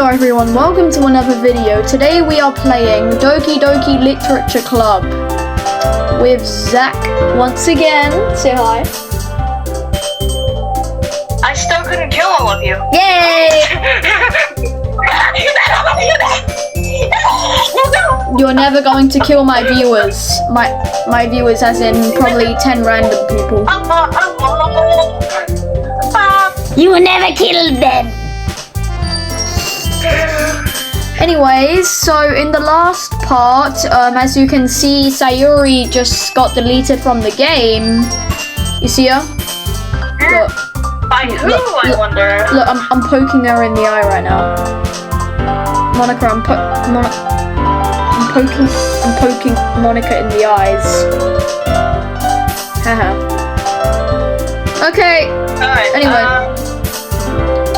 Hello everyone, welcome to another video. Today we are playing Doki Literature Club with Zach once again. Say hi. I still couldn't kill all of you. Yay! You're never going to kill my viewers. My viewers as in probably 10 random people. You will never kill them. Anyways, so in the last part, as you can see, Sayuri just got deleted from the game. You see her? Look. By who, I wonder? Look, I'm poking her in the eye right now. Monica, I'm poking Monica in the eyes. Haha. Okay. Alright, Anyway.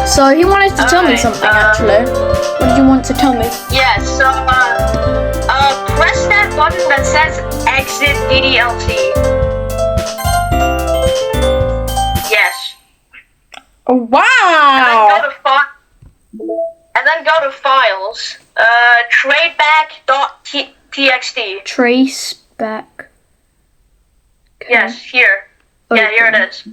So he wanted to tell me something actually. What did you want to tell me? Yeah, so press that button that says exit DDLC. Yes. Oh, wow! And then go to files. Tradeback.txt. Trace back. Okay. Yes, here. Okay. Yeah, here it is.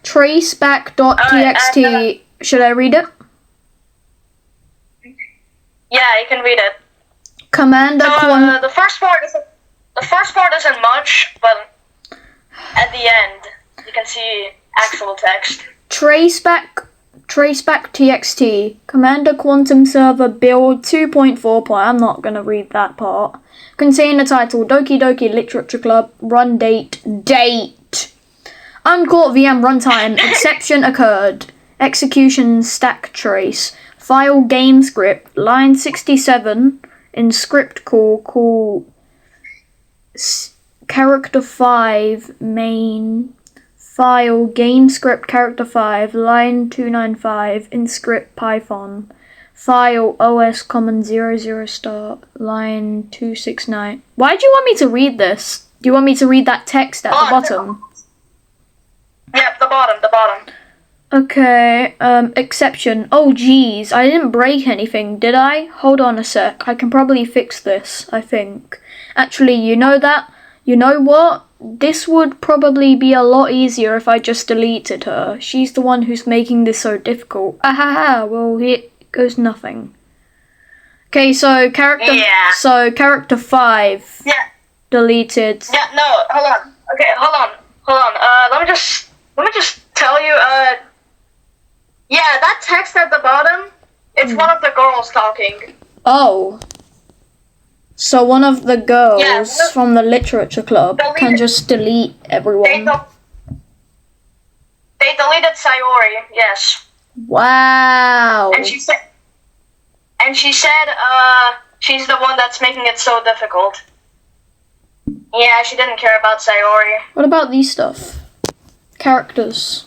Traceback.txt. Should I read it? Yeah, you can read it. Commander the first part isn't much, but at the end you can see actual text. Traceback.txt. Commander Quantum Server Build 2.4. I'm not gonna read that part. Contain the title Doki Literature Club. Run date. Uncaught VM runtime. Exception occurred. Execution stack trace. File game script. Line 67 in script call character 5 main. File game script character 5 line 295 in script Python. File OS common 00 start line 269. Why do you want me to read this? Do you want me to read that text at the bottom? Yep, the bottom. Okay, exception. Oh geez, I didn't break anything, did I? Hold on a sec, I can probably fix this, I think. Actually, you know what? This would probably be a lot easier if I just deleted her. She's the one who's making this so difficult. Ahaha, well, here goes nothing. Okay, so character 5. Yeah. Deleted. Yeah, no, hold on. Okay, hold on. Let me just tell you, yeah, that text at the bottom, it's one of the girls talking. Oh. So one of the girls from the literature club can just delete everyone. They deleted Sayori, yes. Wow. And she said she's the one that's making it so difficult. Yeah, she didn't care about Sayori. What about these stuff? Characters.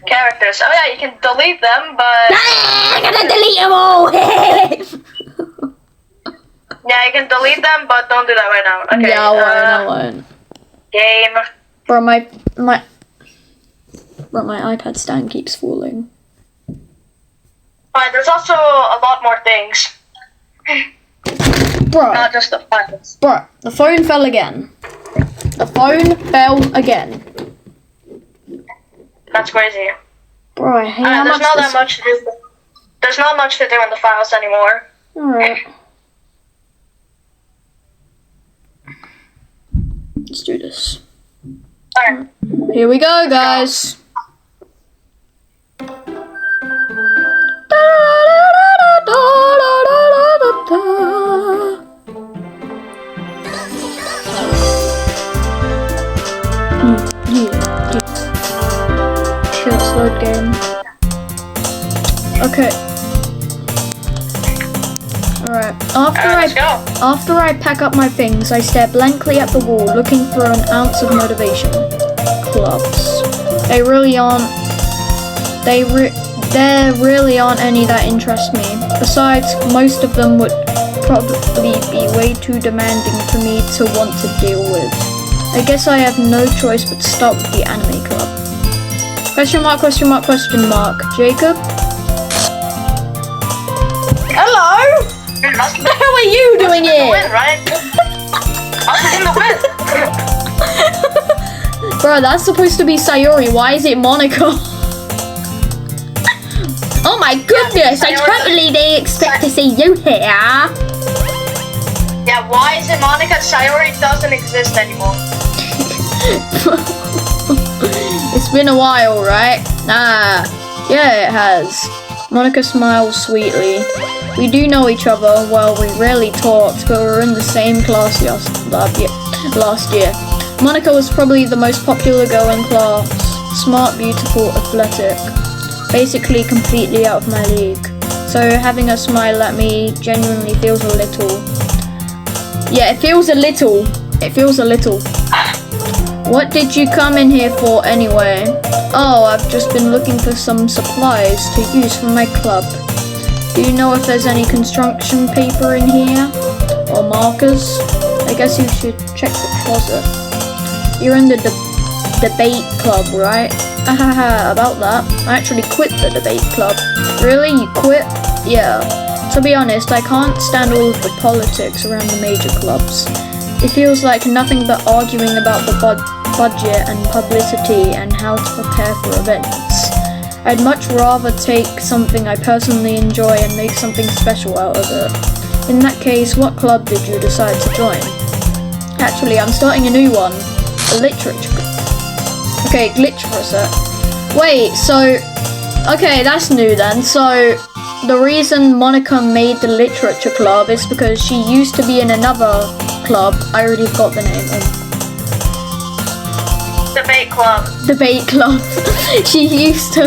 Oh yeah, you can delete them, but... I'm gonna delete them all! Yeah, you can delete them, but don't do that right now. Okay, Yeah, I won't. Game. Bro, my iPad stand keeps falling. But there's also a lot more things. Bro. Not just the files. Bro, the phone fell again. That's crazy. Bro, I hate how there's much not much to do. There's not much to do in the files anymore. Alright. Let's do this. Alright. Here we go, guys. Let's load game. Okay. Alright. After I pack up my things, I stare blankly at the wall, looking for an ounce of motivation. Clubs. There really aren't any that interest me. Besides, most of them would probably be way too demanding for me to want to deal with. I guess I have no choice but to start with the anime club. Question mark, Jacob? That's The hell are you doing the here? win, right? I'm in the win. Bro, that's supposed to be Sayori. Why is it Monica? Oh my goodness, I totally didn't expect to see you here. Yeah, why is it Monica? Sayori doesn't exist anymore. It's been a while, right? Ah, yeah, it has. Monica smiles sweetly. We do know each other. Well, we rarely talked, but we were in the same class last year. Monica was probably the most popular girl in class. Smart, beautiful, athletic. Basically completely out of my league. So having her smile at me genuinely feels a little. Yeah, it feels a little. What did you come in here for anyway? Oh, I've just been looking for some supplies to use for my club. Do you know if there's any construction paper in here? Or markers? I guess you should check the closet. You're in the debate club, right? Haha, about that. I actually quit the debate club. Really? You quit? Yeah. To be honest, I can't stand all of the politics around the major clubs. It feels like nothing but arguing about the budget and publicity and how to prepare for events. I'd much rather take something I personally enjoy and make something special out of it. In that case, what club did you decide to join? Actually, I'm starting a new one. A literature. Okay, glitch for a sec. Wait, so... Okay, that's new then. So, the reason Monica made the literature club is because she used to be in another club. I already got the name. Debate club. Debate club. She used to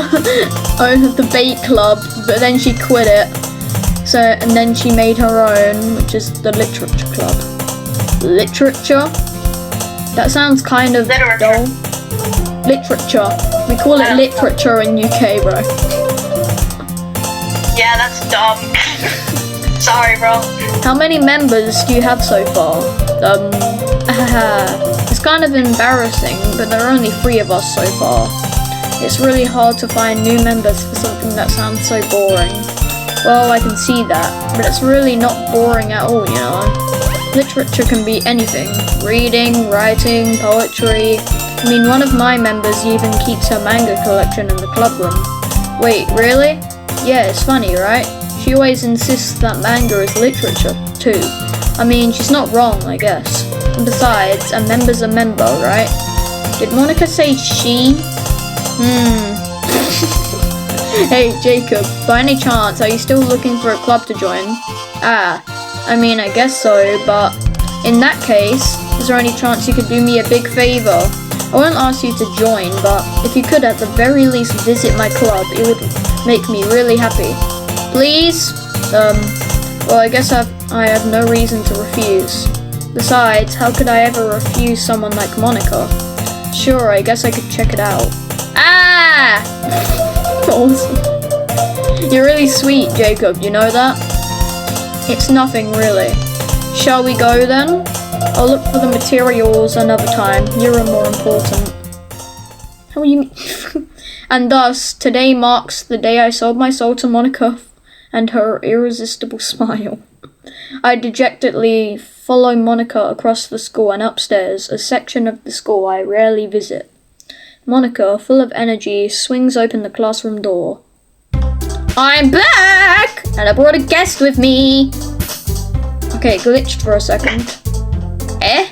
own the debate club, but then she quit it. So, and then she made her own, which is the literature club. Literature? That sounds kind of dull. Literature. We call it literature in UK, bro. Yeah, that's dumb. Sorry, bro. How many members do you have so far? It's kind of embarrassing, but there are only 3 of us so far. It's really hard to find new members for something that sounds so boring. Well, I can see that, but it's really not boring at all, you know. Literature can be anything. Reading, writing, poetry. I mean, one of my members even keeps her manga collection in the club room. Wait, really? Yeah, it's funny, right? She always insists that manga is literature, too. I mean, she's not wrong, I guess. And besides, a member's a member, right? Did Monica say she? Hey, Jacob, by any chance, are you still looking for a club to join? Ah, I mean, I guess so, but in that case, is there any chance you could do me a big favor? I won't ask you to join, but if you could at the very least visit my club, it would make me really happy. Please? Well, I guess I have no reason to refuse. Besides, how could I ever refuse someone like Monica? Sure, I guess I could check it out. Ah! Awesome. You're really sweet, Jacob, you know that? It's nothing, really. Shall we go then? I'll look for the materials another time. You're more important. How are you? And thus, today marks the day I sold my soul to Monica and her irresistible smile. I dejectedly follow Monica across the school and upstairs, a section of the school I rarely visit. Monica, full of energy, swings open the classroom door. I'm back! And I brought a guest with me! Okay, glitched for a second. Eh?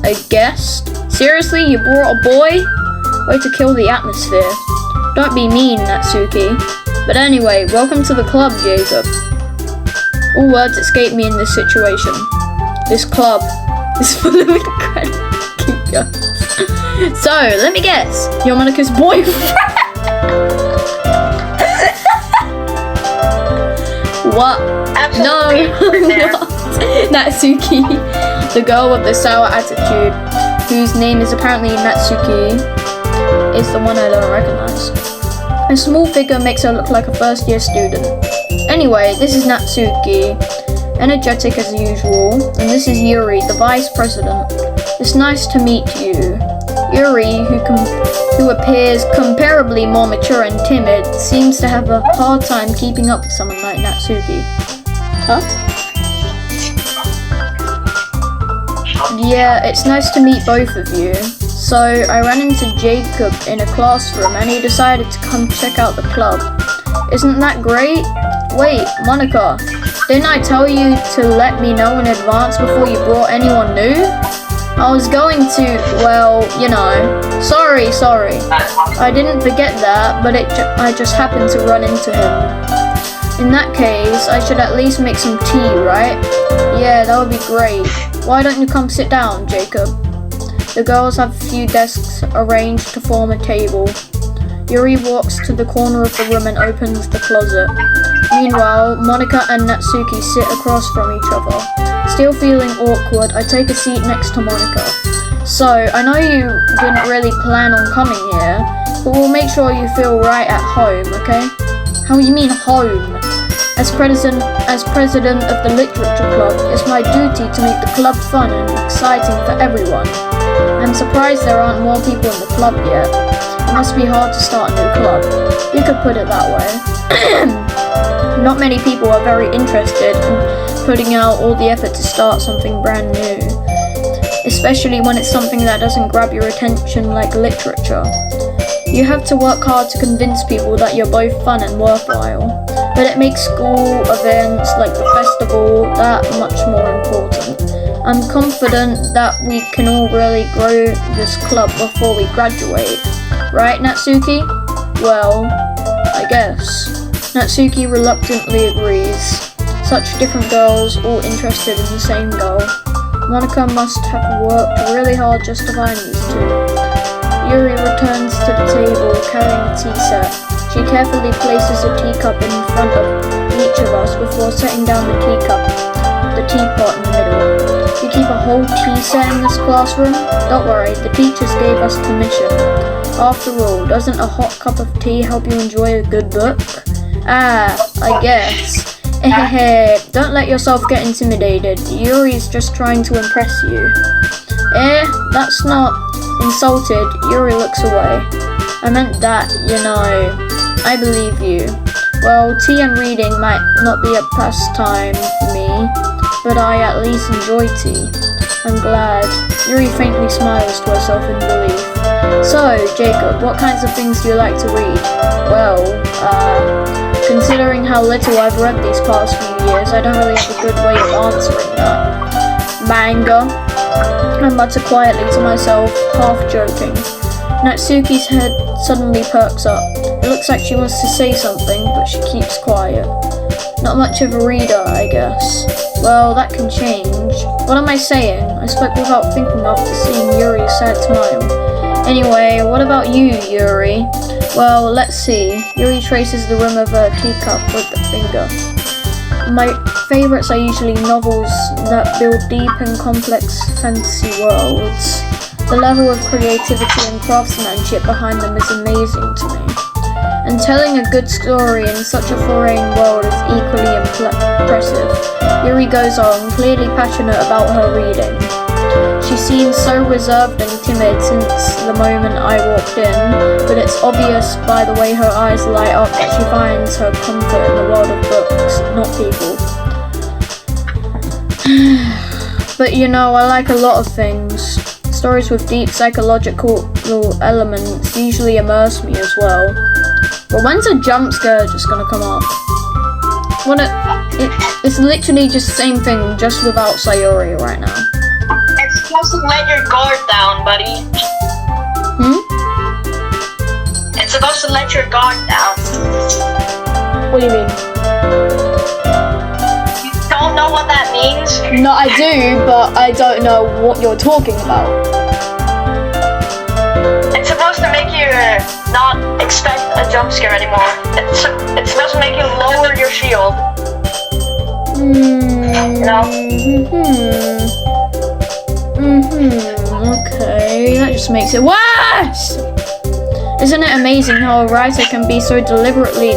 A guest? Seriously, you brought a boy? Way to kill the atmosphere. Don't be mean, Natsuki. But anyway, welcome to the club, Jacob. All words escape me in this situation. This club is full of incredible cute girls. So, let me guess. You're Monica's boyfriend? What? Absolutely. No, I'm not. Natsuki, the girl with the sour attitude, whose name is apparently Natsuki, is the one I don't recognize. A small figure makes her look like a first-year student. Anyway, this is Natsuki, energetic as usual, and this is Yuri, the vice president. It's nice to meet you. Yuri, who appears comparably more mature and timid, seems to have a hard time keeping up with someone like Natsuki. Huh? Yeah, it's nice to meet both of you. So, I ran into Jacob in a classroom and he decided to come check out the club. Isn't that great? Wait, Monica, didn't I tell you to let me know in advance before you brought anyone new? I was going to, well, you know. Sorry. I didn't forget that, but I just happened to run into him. In that case, I should at least make some tea, right? Yeah, that would be great. Why don't you come sit down, Jacob? The girls have a few desks arranged to form a table. Yuri walks to the corner of the room and opens the closet. Meanwhile, Monica and Natsuki sit across from each other. Still feeling awkward, I take a seat next to Monica. So, I know you didn't really plan on coming here, but we'll make sure you feel right at home, okay? How do you mean home? As president of the literature club, it's my duty to make the club fun and exciting for everyone. I'm surprised there aren't more people in the club yet. It must be hard to start a new club. You could put it that way. Not many people are very interested in putting out all the effort to start something brand new. Especially when it's something that doesn't grab your attention like literature. You have to work hard to convince people that you're both fun and worthwhile. But it makes school events like the festival that much more important. I'm confident that we can all really grow this club before we graduate. Right, Natsuki? Well, I guess. Natsuki reluctantly agrees. Such different girls, all interested in the same goal. Monica must have worked really hard just to find these two. Yuri returns to the table carrying a tea set. She carefully places a teacup in front of each of us before setting down the teapot in the middle. You keep a whole tea set in this classroom? Don't worry, the teachers gave us permission. After all, doesn't a hot cup of tea help you enjoy a good book? I guess. Don't let yourself get intimidated. Yuri's just trying to impress you. That's not insulted. Yuri looks away. I meant that, you know. I believe you. Well, tea and reading might not be a pastime for me, but I at least enjoy tea. I'm glad. Yuri faintly smiles to herself in relief. So, Jacob, what kinds of things do you like to read? Well, considering how little I've read these past few years, I don't really have a good way of answering that. Manga? I mutter quietly to myself, half joking. Natsuki's head suddenly perks up. It looks like she wants to say something, but she keeps quiet. Not much of a reader, I guess. Well, that can change. What am I saying? I spoke without thinking after seeing Yuri's sad smile. Anyway, what about you, Yuri? Well, let's see. Yuri traces the rim of her teacup with the finger. My favourites are usually novels that build deep and complex fantasy worlds. The level of creativity and craftsmanship behind them is amazing to me. And telling a good story in such a foreign world is equally impressive. Yuri goes on, clearly passionate about her reading. She seems so reserved and timid since the moment I walked in, but it's obvious by the way her eyes light up that she finds her comfort in the world of books, not people. But you know, I like a lot of things. Stories with deep psychological elements usually immerse me as well. But when's a jump scare just gonna come up? It's literally just the same thing, just without Sayori right now. It's supposed to let your guard down, buddy. It's supposed to let your guard down. What do you mean? You don't know what that means? No, I do, but I don't know what you're talking about. It's supposed to make you not expect a jump scare anymore. It's supposed to make you lower your shield. You know? Okay, that just makes it worse! Isn't it amazing how a writer can be so deliberately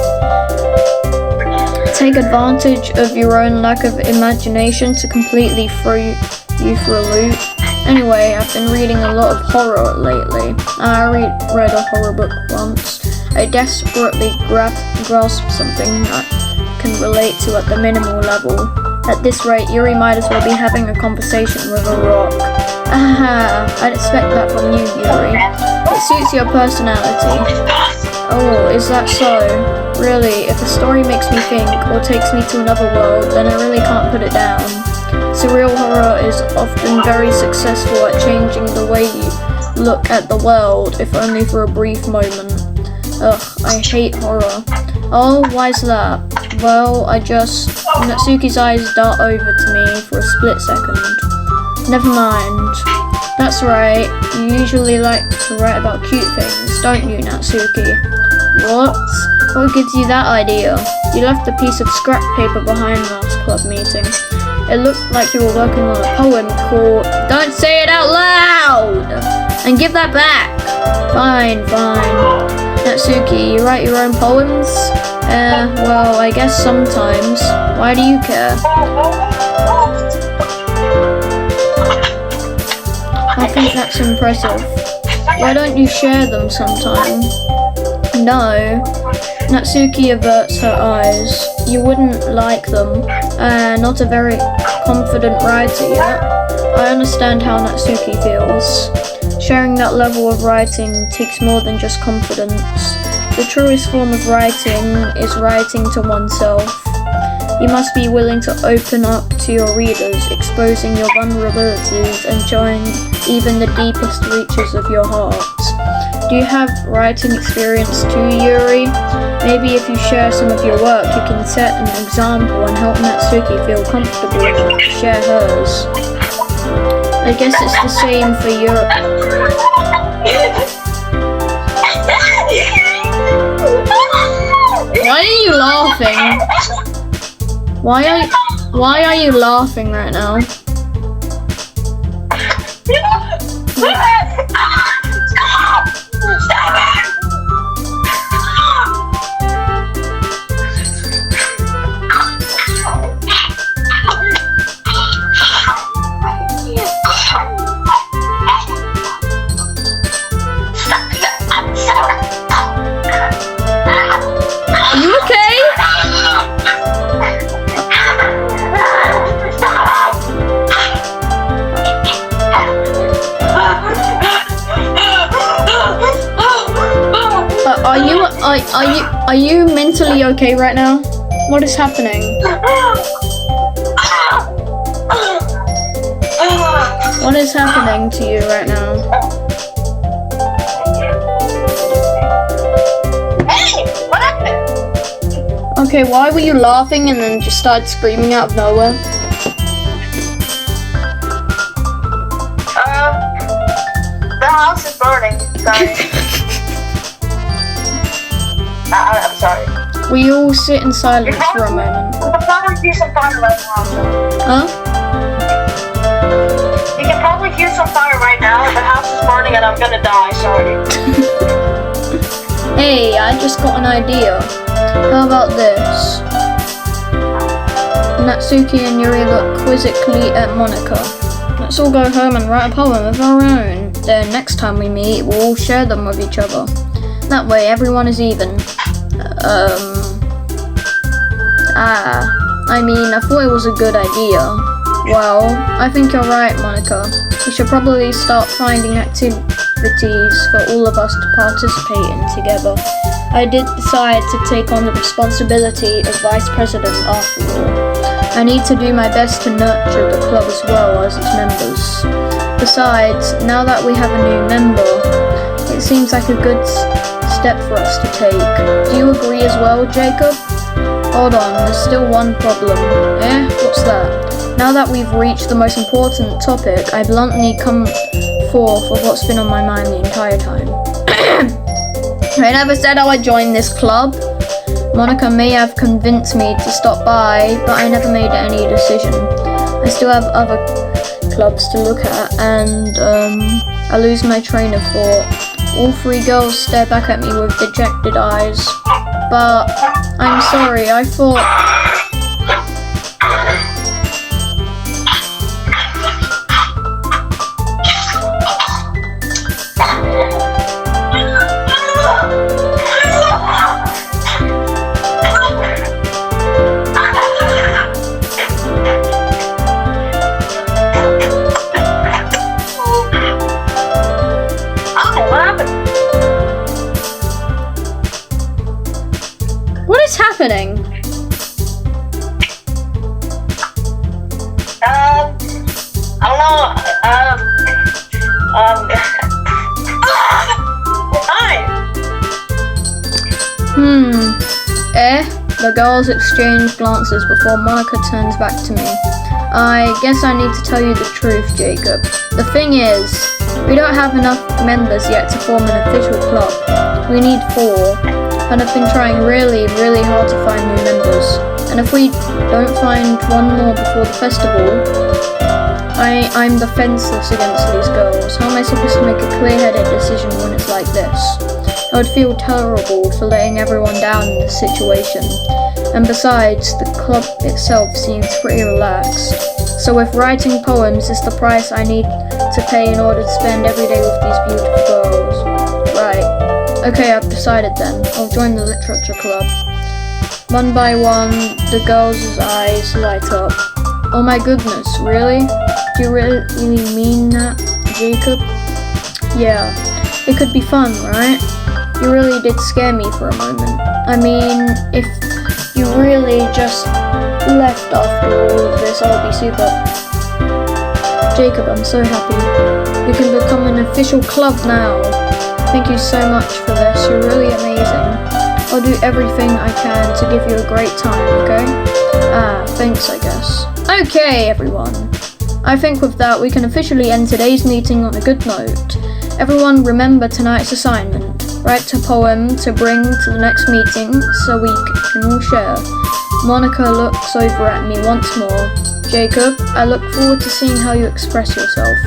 take advantage of your own lack of imagination to completely throw you for a loop? Anyway, I've been reading a lot of horror lately. I read a horror book once. I desperately grasp something I can relate to at the minimal level. At this rate, Yuri might as well be having a conversation with a rock. Ah, I'd expect that from you, Yuri. It suits your personality. Oh, is that so? Really, if a story makes me think or takes me to another world, then I really can't put it down. Surreal horror is often very successful at changing the way you look at the world, if only for a brief moment. Ugh, I hate horror. Oh, why's that? Well, Natsuki's eyes dart over to me for a split second. Never mind. That's right, you usually like to write about cute things, don't you, Natsuki? What? What gives you that idea? You left a piece of scrap paper behind last club meeting. It looked like you were working on a poem called... Don't say it out loud! And give that back! Fine. Natsuki, you write your own poems? Well, I guess sometimes. Why do you care? I think that's impressive. Why don't you share them sometime? No. Natsuki averts her eyes. You wouldn't like them. Not a very confident writer yet. I understand how Natsuki feels. Sharing that level of writing takes more than just confidence. The truest form of writing is writing to oneself. You must be willing to open up to your readers, exposing your vulnerabilities and showing even the deepest reaches of your heart. Do you have writing experience too, Yuri? Maybe if you share some of your work, you can set an example and help Natsuki feel comfortable enough to share hers. I guess it's the same for Yuri. Why are you laughing? Why are you laughing right now? Are you okay? Are you mentally okay right now? What is happening? What is happening to you right now? Hey, what happened? Okay, why were you laughing and then just started screaming out of nowhere? The house is burning. Sorry. I'm sorry. We all sit in silence for a moment. You can probably hear some fire right now. Huh? You can probably hear some fire right now. The house is burning and I'm gonna die. Sorry. Hey, I just got an idea. How about this? Natsuki and Yuri look quizzically at Monika. Let's all go home and write a poem of our own. Then next time we meet, we'll all share them with each other. That way everyone is even. I mean, I thought it was a good idea. Well, I think you're right, Monika. We should probably start finding activities for all of us to participate in together. I did decide to take on the responsibility of vice president after all. I need to do my best to nurture the club as well as its members. Besides, now that we have a new member, it seems like a good step for us to take. Do you agree as well, Jacob? Hold on, there's still one problem. What's that? Now that we've reached the most important topic, I bluntly come forth with what's been on my mind the entire time. I never said I would join this club. Monika may have convinced me to stop by, but I never made any decision. I still have other clubs to look at, and I lose my train of thought. All three girls stare back at me with dejected eyes. But I'm sorry, I thought... is happening? I don't know. Hi. The girls exchange glances before Monica turns back to me. I guess I need to tell you the truth, Jacob. The thing is, we don't have enough members yet to form an official club. We need 4, and I've been trying really, really hard to find new members. And if we don't find one more before the festival, I'm defenseless against these girls. How am I supposed to make a clear-headed decision when it's like this? I would feel terrible for letting everyone down in this situation. And besides, the club itself seems pretty relaxed. So if writing poems is the price I need to pay in order to spend every day with these beautiful girls. Right. Okay, I've decided then. I'll join the literature club. One by one, the girls' eyes light up. Oh my goodness, really? Do you really mean that, Jacob? Yeah, it could be fun, right? You really did scare me for a moment. I mean, if you really just left after all of this, I would be super. Jacob, I'm so happy. You can become an official club now. Thank you so much for this. You're really amazing. I'll do everything I can to give you a great time, okay? Thanks, I guess. Okay, everyone. I think with that, we can officially end today's meeting on a good note. Everyone remember tonight's assignment. Write a poem to bring to the next meeting so we can all share. Monica looks over at me once more. Jacob, I look forward to seeing how you express yourself.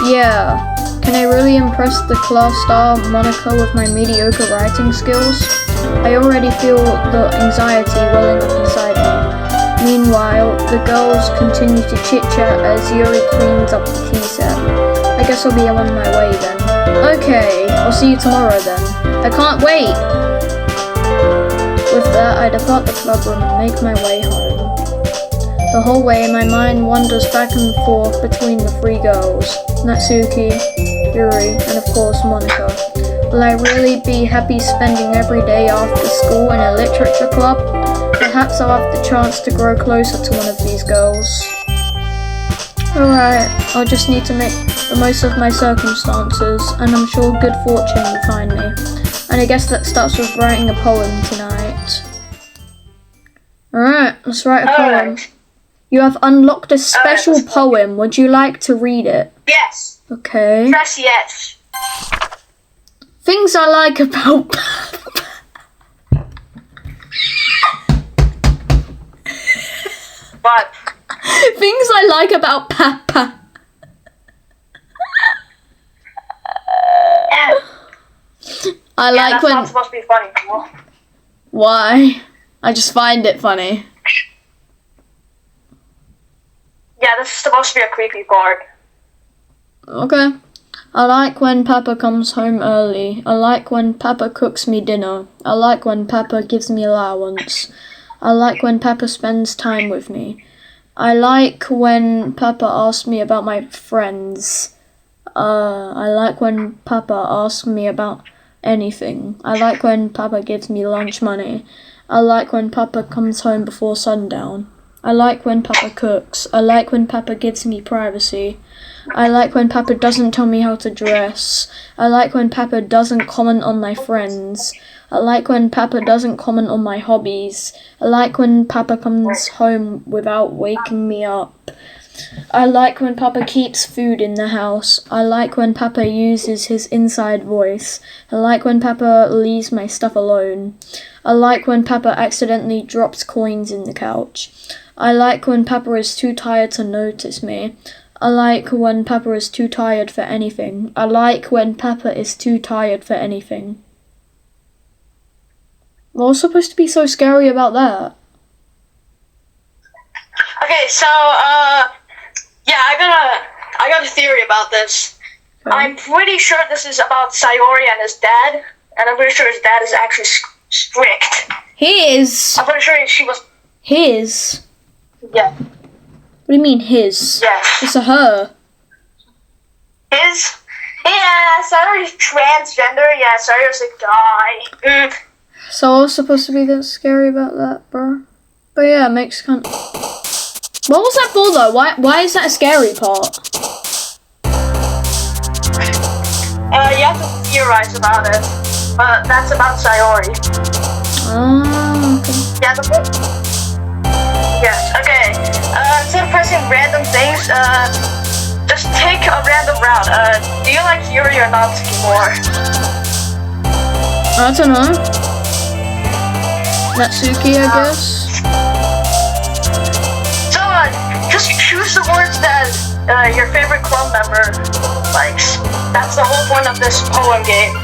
Yeah. Can I really impress the class star Monica with my mediocre writing skills? I already feel the anxiety welling up inside me. Meanwhile, the girls continue to chit-chat as Yuri cleans up the tea set. I guess I'll be on my way then. Okay, I'll see you tomorrow then. I can't wait! With that, I depart the club room and make my way home. The whole way, my mind wanders back and forth between the 3 girls. Natsuki, Yuri, and of course Monica. Will I really be happy spending every day after school in a literature club? Perhaps I'll have the chance to grow closer to one of these girls. Alright, I'll just need to make the most of my circumstances, and I'm sure good fortune will find me. And I guess that starts with writing a poem tonight. Alright, let's write a poem. You have unlocked a special poem. Would you like to read it? Yes. Okay. Press yes. Things I like about... What? Things I like about Papa. I like that's when... not supposed to be funny. Cool. Why? I just find it funny. Yeah, this is supposed to be a creepy part. Okay. I like when Papa comes home early. I like when Papa cooks me dinner. I like when Papa gives me allowance. I like when Papa spends time with me. I like when Papa asks me about my friends. I like when Papa asks me about anything. I like when Papa gives me lunch money. I like when Papa comes home before sundown. I like when Papa cooks. I like when Papa gives me privacy. I like when Papa doesn't tell me how to dress. I like when Papa doesn't comment on my friends. I like when Papa doesn't comment on my hobbies. I like when Papa comes home without waking me up. I like when Papa keeps food in the house. I like when Papa uses his inside voice. I like when Papa leaves my stuff alone. I like when Papa accidentally drops coins in the couch. I like when Papa is too tired to notice me. I like when Papa is too tired for anything. I like when Papa is too tired for anything. What's supposed to be so scary about that? Okay, so, yeah, I got a theory about this. Okay. I'm pretty sure this is about Sayori and his dad, and I'm pretty sure his dad is actually strict. His? I'm pretty sure she was... His? Yeah. What do you mean his? Yeah. It's a her. His? Yeah, Sayori's transgender. Yeah, Sayori's a guy. So I was supposed to be that scary about that, bro. But yeah, it makes kind of... What was that for though? Why is that a scary part? You have to theorize about it. But that's about Sayori. Ah, okay. Yeah, yes, okay. Instead of pressing random things, just take a random route. Do you like Yuri or Natsuki more? I don't know. Natsuki, I guess. So, just choose the words that your favorite club member likes. That's the whole point of this poem game.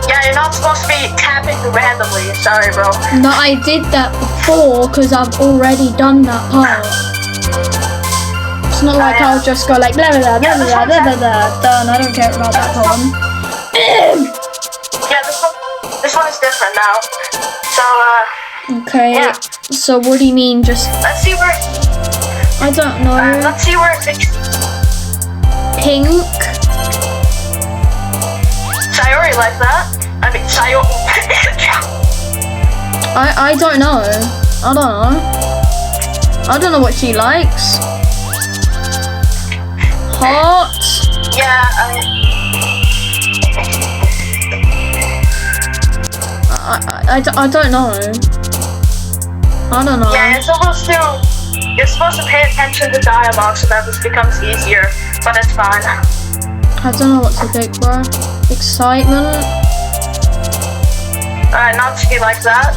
Yeah, you're not supposed to be tapping randomly. Sorry, bro. No, I did that before because I've already done that part. It's not like I'll just go like blah blah blah blah blah blah blah blah. Done. I don't care about that poem. Yeah, this one is different now. So, Okay. Yeah. So what do you mean? Just let's see where. I don't know. Let's see where it fits. Pink. Sayori like that. I mean, Sayori. I don't know. I don't know. I don't know what she likes. Hot. Yeah. I don't know. I don't know. Yeah, you're supposed to pay attention to dialogue so that this becomes easier, but it's fine. I don't know what to pick, bro. Excitement. Natsuki like that.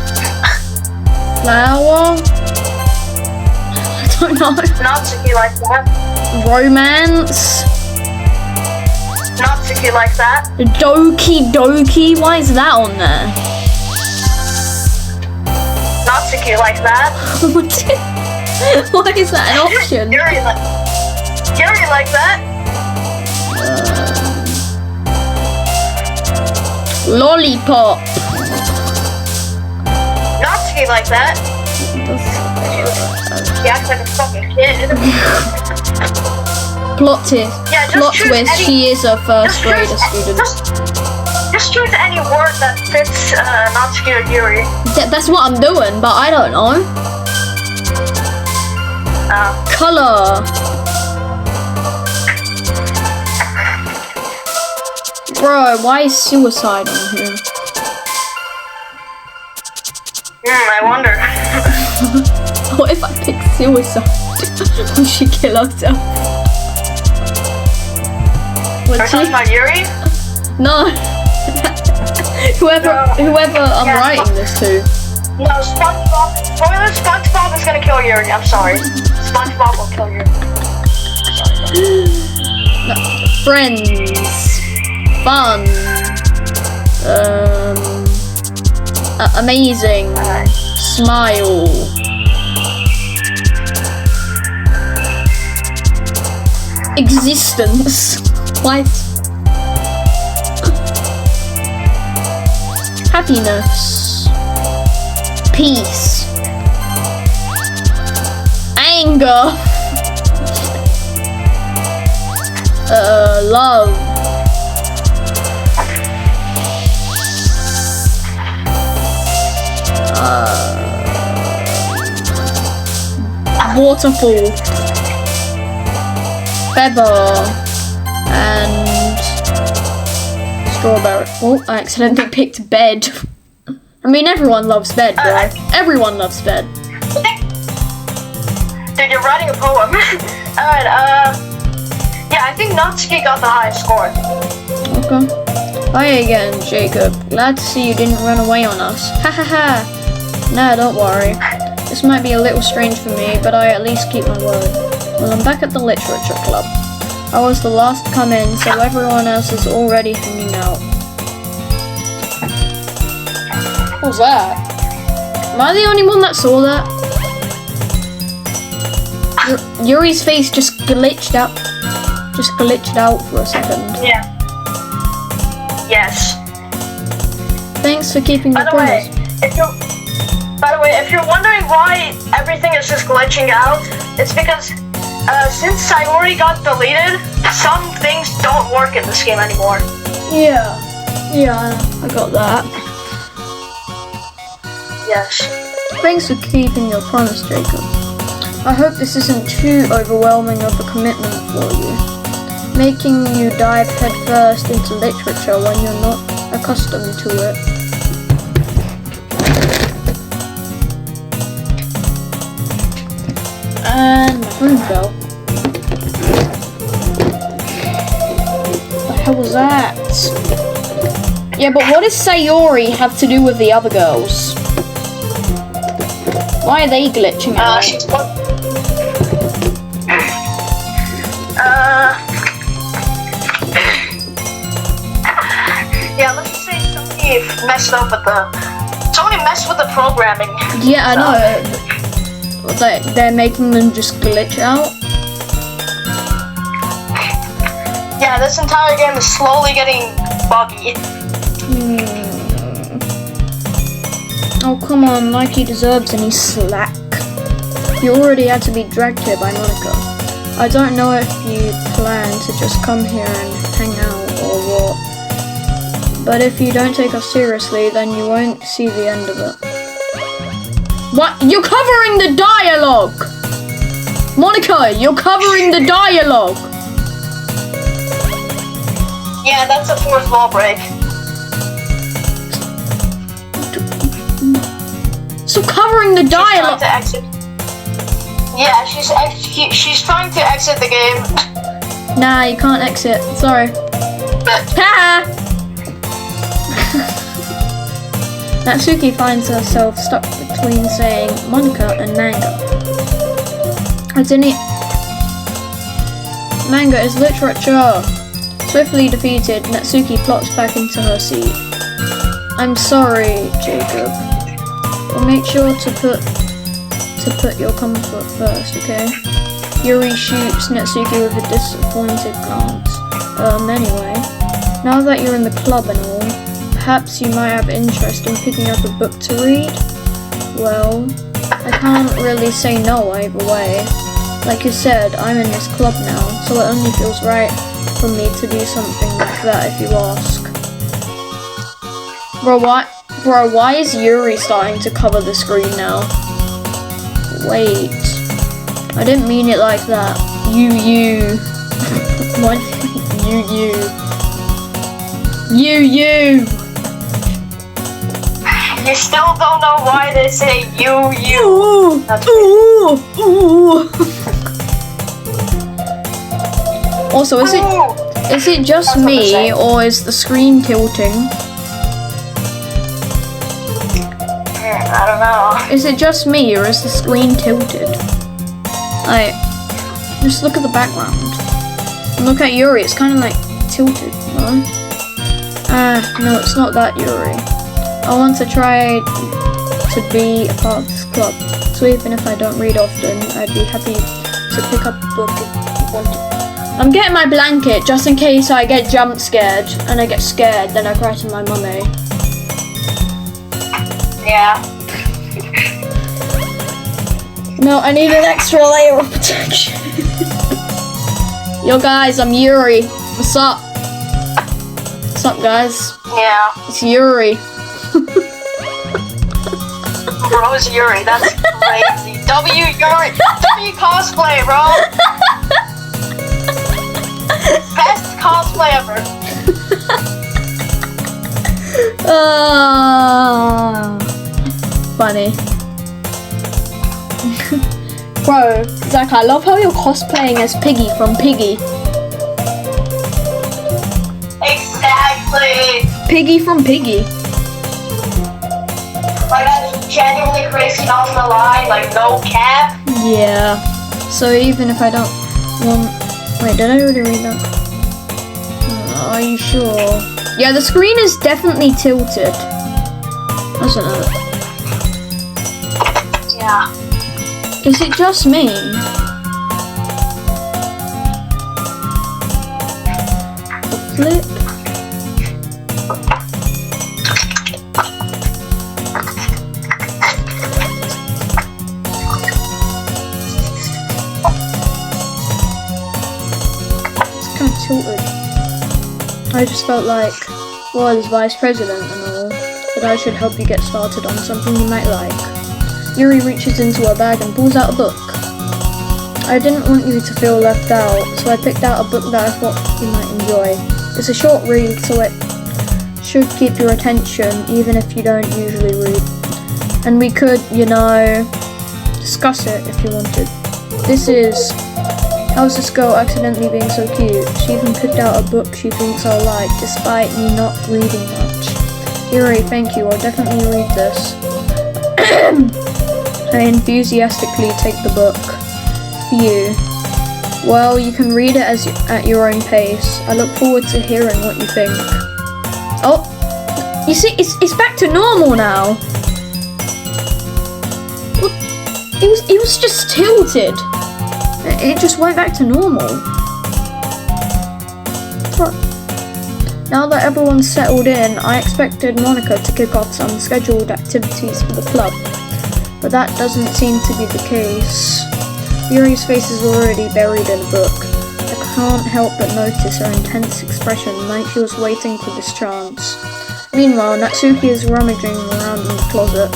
Flower. I don't know. Natsuki like that. Romance. Natsuki like that. Doki. Why is that on there? Natsuki like that. Why is that an option? Yuri like that. Lollipop. Natsuki like that. He acts like a fucking kid. Plot twist. Yeah, just Plot choose twist. any- She is a first grader student. Just choose any word that fits Natsuki or Yuri. That's what I'm doing, but I don't know. Color. Bro, why is suicide on here? I wonder. What if I pick suicide? Will she kill herself? Are Would you talking she? about Yuri? No. whoever I'm Yeah, writing this to. No, SpongeBob. Spoiler: SpongeBob is gonna kill Yuri. I'm sorry. SpongeBob will kill Yuri. Friends. Fun. Amazing. Smile. Existence. What? Happiness. Peace. Anger. Love. Waterfall. Feather. And strawberry. Oh, I accidentally picked bed. I mean, everyone loves bed, bro. Everyone loves bed. Dude, you're writing a poem. Alright, yeah, I think Natsuki got the highest score. Okay. Hi again, Jacob. Glad to see you didn't run away on us. Ha ha ha. Nah, don't worry. This might be a little strange for me, but I at least keep my word. Well, I'm back at the literature club. I was the last to come in, so everyone else is already hanging out. What was that? Am I the only one that saw that? Yuri's face just glitched out. Just glitched out for a second. Yeah. Yes. Thanks for keeping the promise. By the way, if you're wondering why everything is just glitching out, it's because since Sayori got deleted, some things don't work in this game anymore. Yeah, I got that. Yes. Thanks for keeping your promise, Jacob. I hope this isn't too overwhelming of a commitment for you, making you dive headfirst into literature when you're not accustomed to it. And my phone fell. What the hell was that? Yeah, but what does Sayori have to do with the other girls? Why are they glitching out? Yeah, let's just say somebody messed with the programming. Yeah, I know. They're making them just glitch out. Yeah, this entire game is slowly getting buggy. Oh, come on, Nike deserves any slack. You already had to be dragged here by Monica. I don't know if you plan to just come here and hang out or what. But if you don't take us seriously, then you won't see the end of it. What? You're covering the dialogue! Monica, you're covering the dialogue! Yeah, that's a fourth wall break. So covering the dialogue. She's trying to exit. Yeah, she's trying to exit the game. Nah, you can't exit. Sorry. Ha! Natsuki finds herself stuck between saying Monica and manga. Manga is literature. Swiftly defeated, Natsuki plops back into her seat. I'm sorry, Jacob. Well, make sure to put your comfort first, okay? Yuri shoots Natsuki with a disappointed glance. Anyway, now that you're in the club and all, perhaps you might have interest in picking up a book to read? Well, I can't really say no either way. Like you said, I'm in this club now, so it only feels right for me to do something like that if you ask. Bro, why is Yuri starting to cover the screen now? Wait. I didn't mean it like that. You. What? You. You. You still don't know why they say you. Ooh. Also, is it just me, or is the screen tilting? I don't know. Is it just me, or is the screen tilted? Just look at the background. And look at Yuri, it's kind of like tilted, no? No, it's not that Yuri. I want to try to be a part of this club, so even if I don't read often, I'd be happy to pick up a book if you wanted. I'm getting my blanket just in case I get jump scared, and I get scared, then I cry to my mummy. Yeah. No, I need an extra layer of protection. Yo guys, I'm Yuri. What's up? What's up guys? Yeah. It's Yuri. Bro's Yuri, that's crazy. Yuri. W cosplay, bro. Best cosplay ever. Funny. Bro, Zach, I love how you're cosplaying as Piggy from Piggy. Exactly. Piggy from Piggy. Like, that's genuinely crazy, not gonna lie, like, no cap. Yeah. So even if I don't want... Wait, did I already read that? Are you sure? Yeah, the screen is definitely tilted. Isn't it? Yeah. Is it just me? The flip? It's kind of tilted. I just felt like, well, as vice president and all, but I should help you get started on something you might like. Yuri reaches into her bag and pulls out a book. I didn't want you to feel left out, so I picked out a book that I thought you might enjoy. It's a short read, so it should keep your attention, even if you don't usually read. And we could, discuss it if you wanted. This is How's This Girl Accidentally Being So Cute? She even picked out a book she thinks I'll like, despite me not reading much. Yuri, thank you, I'll definitely read this. I enthusiastically take the book. For you. Well, you can read it at your own pace. I look forward to hearing what you think. Oh, you see, it's back to normal now. What? It was just tilted. It just went back to normal. Now that everyone's settled in, I expected Monica to kick off some scheduled activities for the club, but that doesn't seem to be the case. Yuri's face is already buried in a book. I can't help but notice her intense expression, like she was waiting for this chance. Meanwhile, Natsuki is rummaging around in the closet.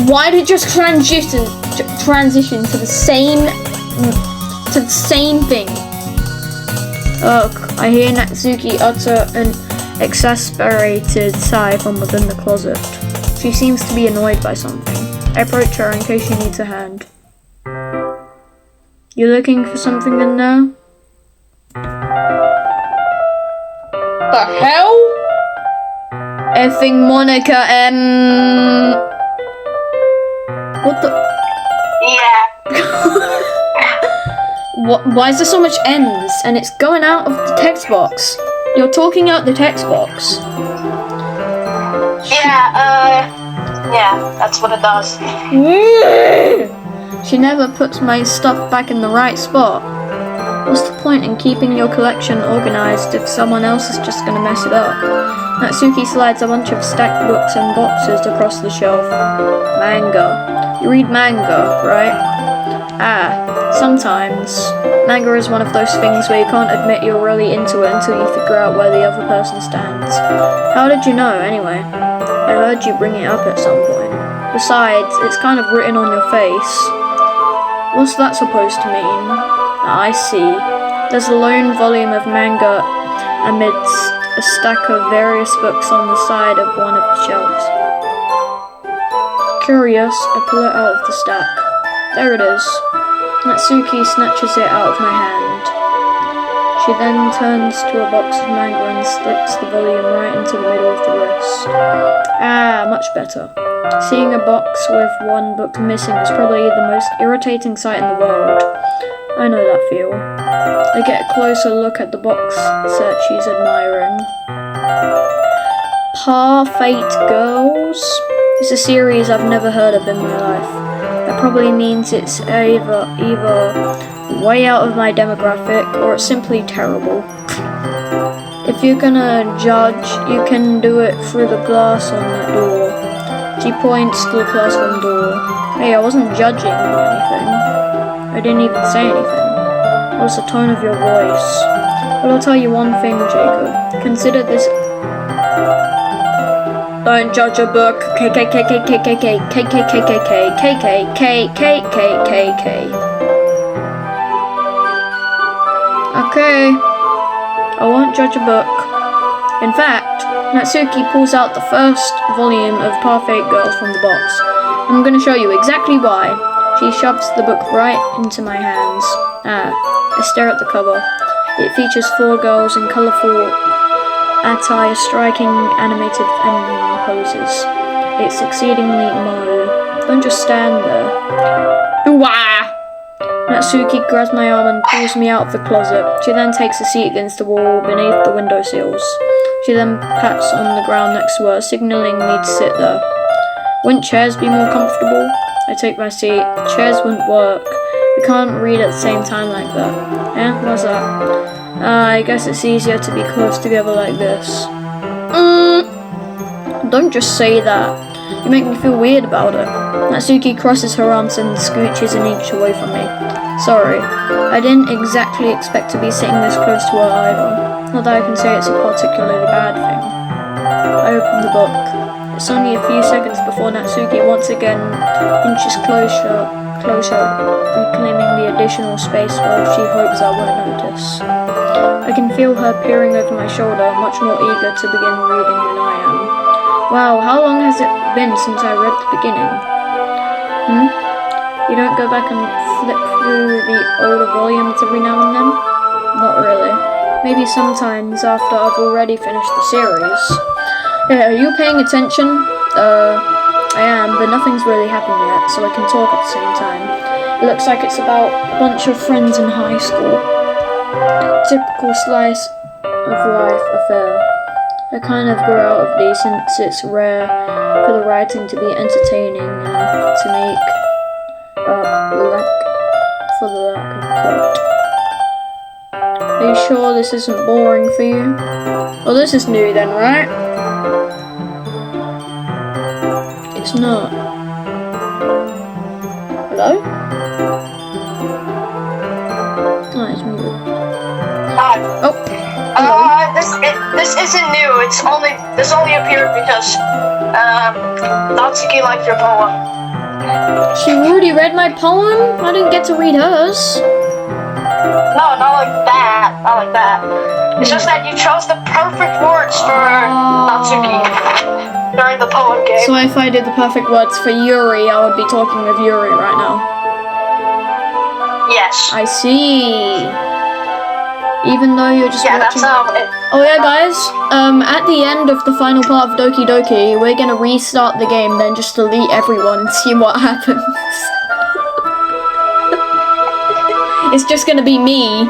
Why did it just transition to the same thing? Ugh, I hear Natsuki utter an exasperated sigh from within the closet. She seems to be annoyed by something. I approach her in case she needs a hand. You looking for something in there? The hell? Effing Monica, What the? Yeah. Why is there so much N's? And it's going out of the text box. You're talking out the text box. Yeah, that's what it does. She never puts my stuff back in the right spot. What's the point in keeping your collection organized if someone else is just gonna mess it up? Natsuki slides a bunch of stacked books and boxes across the shelf. Manga. You read manga, right? Sometimes. Manga is one of those things where you can't admit you're really into it until you figure out where the other person stands. How did you know, anyway? I heard you bring it up at some point. Besides, it's kind of written on your face. What's that supposed to mean? I see. There's a lone volume of manga amidst a stack of various books on the side of one of the shelves. Curious, I pull it out of the stack. There it is. Natsuki snatches it out of my hand. She then turns to a box of manga and slips the volume right into the middle of the rest. Much better. Seeing a box with one book missing is probably the most irritating sight in the world. I know that feel. I get a closer look at the box set she's admiring. Par-Fate Girls? It's a series I've never heard of in my life. That probably means it's either way out of my demographic or it's simply terrible. If you're gonna judge, you can do it through the glass on that door. She points to the classroom door. Hey, I wasn't judging or anything. I didn't even say anything. It was the tone of your voice. But I'll tell you one thing, Jacob. Consider this. Don't judge a book. Okay. I won't judge a book. In fact, Natsuki pulls out the first volume of Par-Fate Girls from the box. I'm going to show you exactly why. She shoves the book right into my hands. I stare at the cover. It features 4 girls in colourful attire striking animated feminine poses. It's exceedingly emo. Don't just stand there. Wah! Natsuki grabs my arm and pulls me out of the closet. She then takes a seat against the wall beneath the window sills. She then pats on the ground next to her, signaling me to sit there. Wouldn't chairs be more comfortable? I take my seat. Chairs wouldn't work. We can't read at the same time like that. What's that? I guess it's easier to be close together like this. Don't just say that. You make me feel weird about it. Natsuki crosses her arms and scooches an inch away from me. Sorry, I didn't exactly expect to be sitting this close to her either. Not that I can say it's a particularly bad thing. I open the book. It's only a few seconds before Natsuki once again inches closer, reclaiming the additional space while she hopes I won't notice. I can feel her peering over my shoulder, much more eager to begin reading than I am. Wow, how long has it been since I read the beginning? You don't go back and flip through the older volumes every now and then? Not really. Maybe sometimes after I've already finished the series. Yeah, are you paying attention? I am, but nothing's really happened yet, so I can talk at the same time. It looks like it's about a bunch of friends in high school. Typical slice of life affair. I kind of grew out of these since it's rare for the writing to be entertaining enough to make up for the lack of plot. Are you sure this isn't boring for you? Well, this is new then, right? It's not. Hello? Oh, it's muted. Oh. This isn't new. This only appeared because Natsuki liked your poem. She already read my poem? I didn't get to read hers. No, not like that. Not like that. It's just that you chose the perfect words for Natsuki during the poem game. So if I did the perfect words for Yuri, I would be talking with Yuri right now. Yes. I see. Even though you're just watching... that's how it... Oh yeah, guys. At the end of the final part of Doki Doki, we're gonna restart the game, then just delete everyone and see what happens. It's just gonna be me.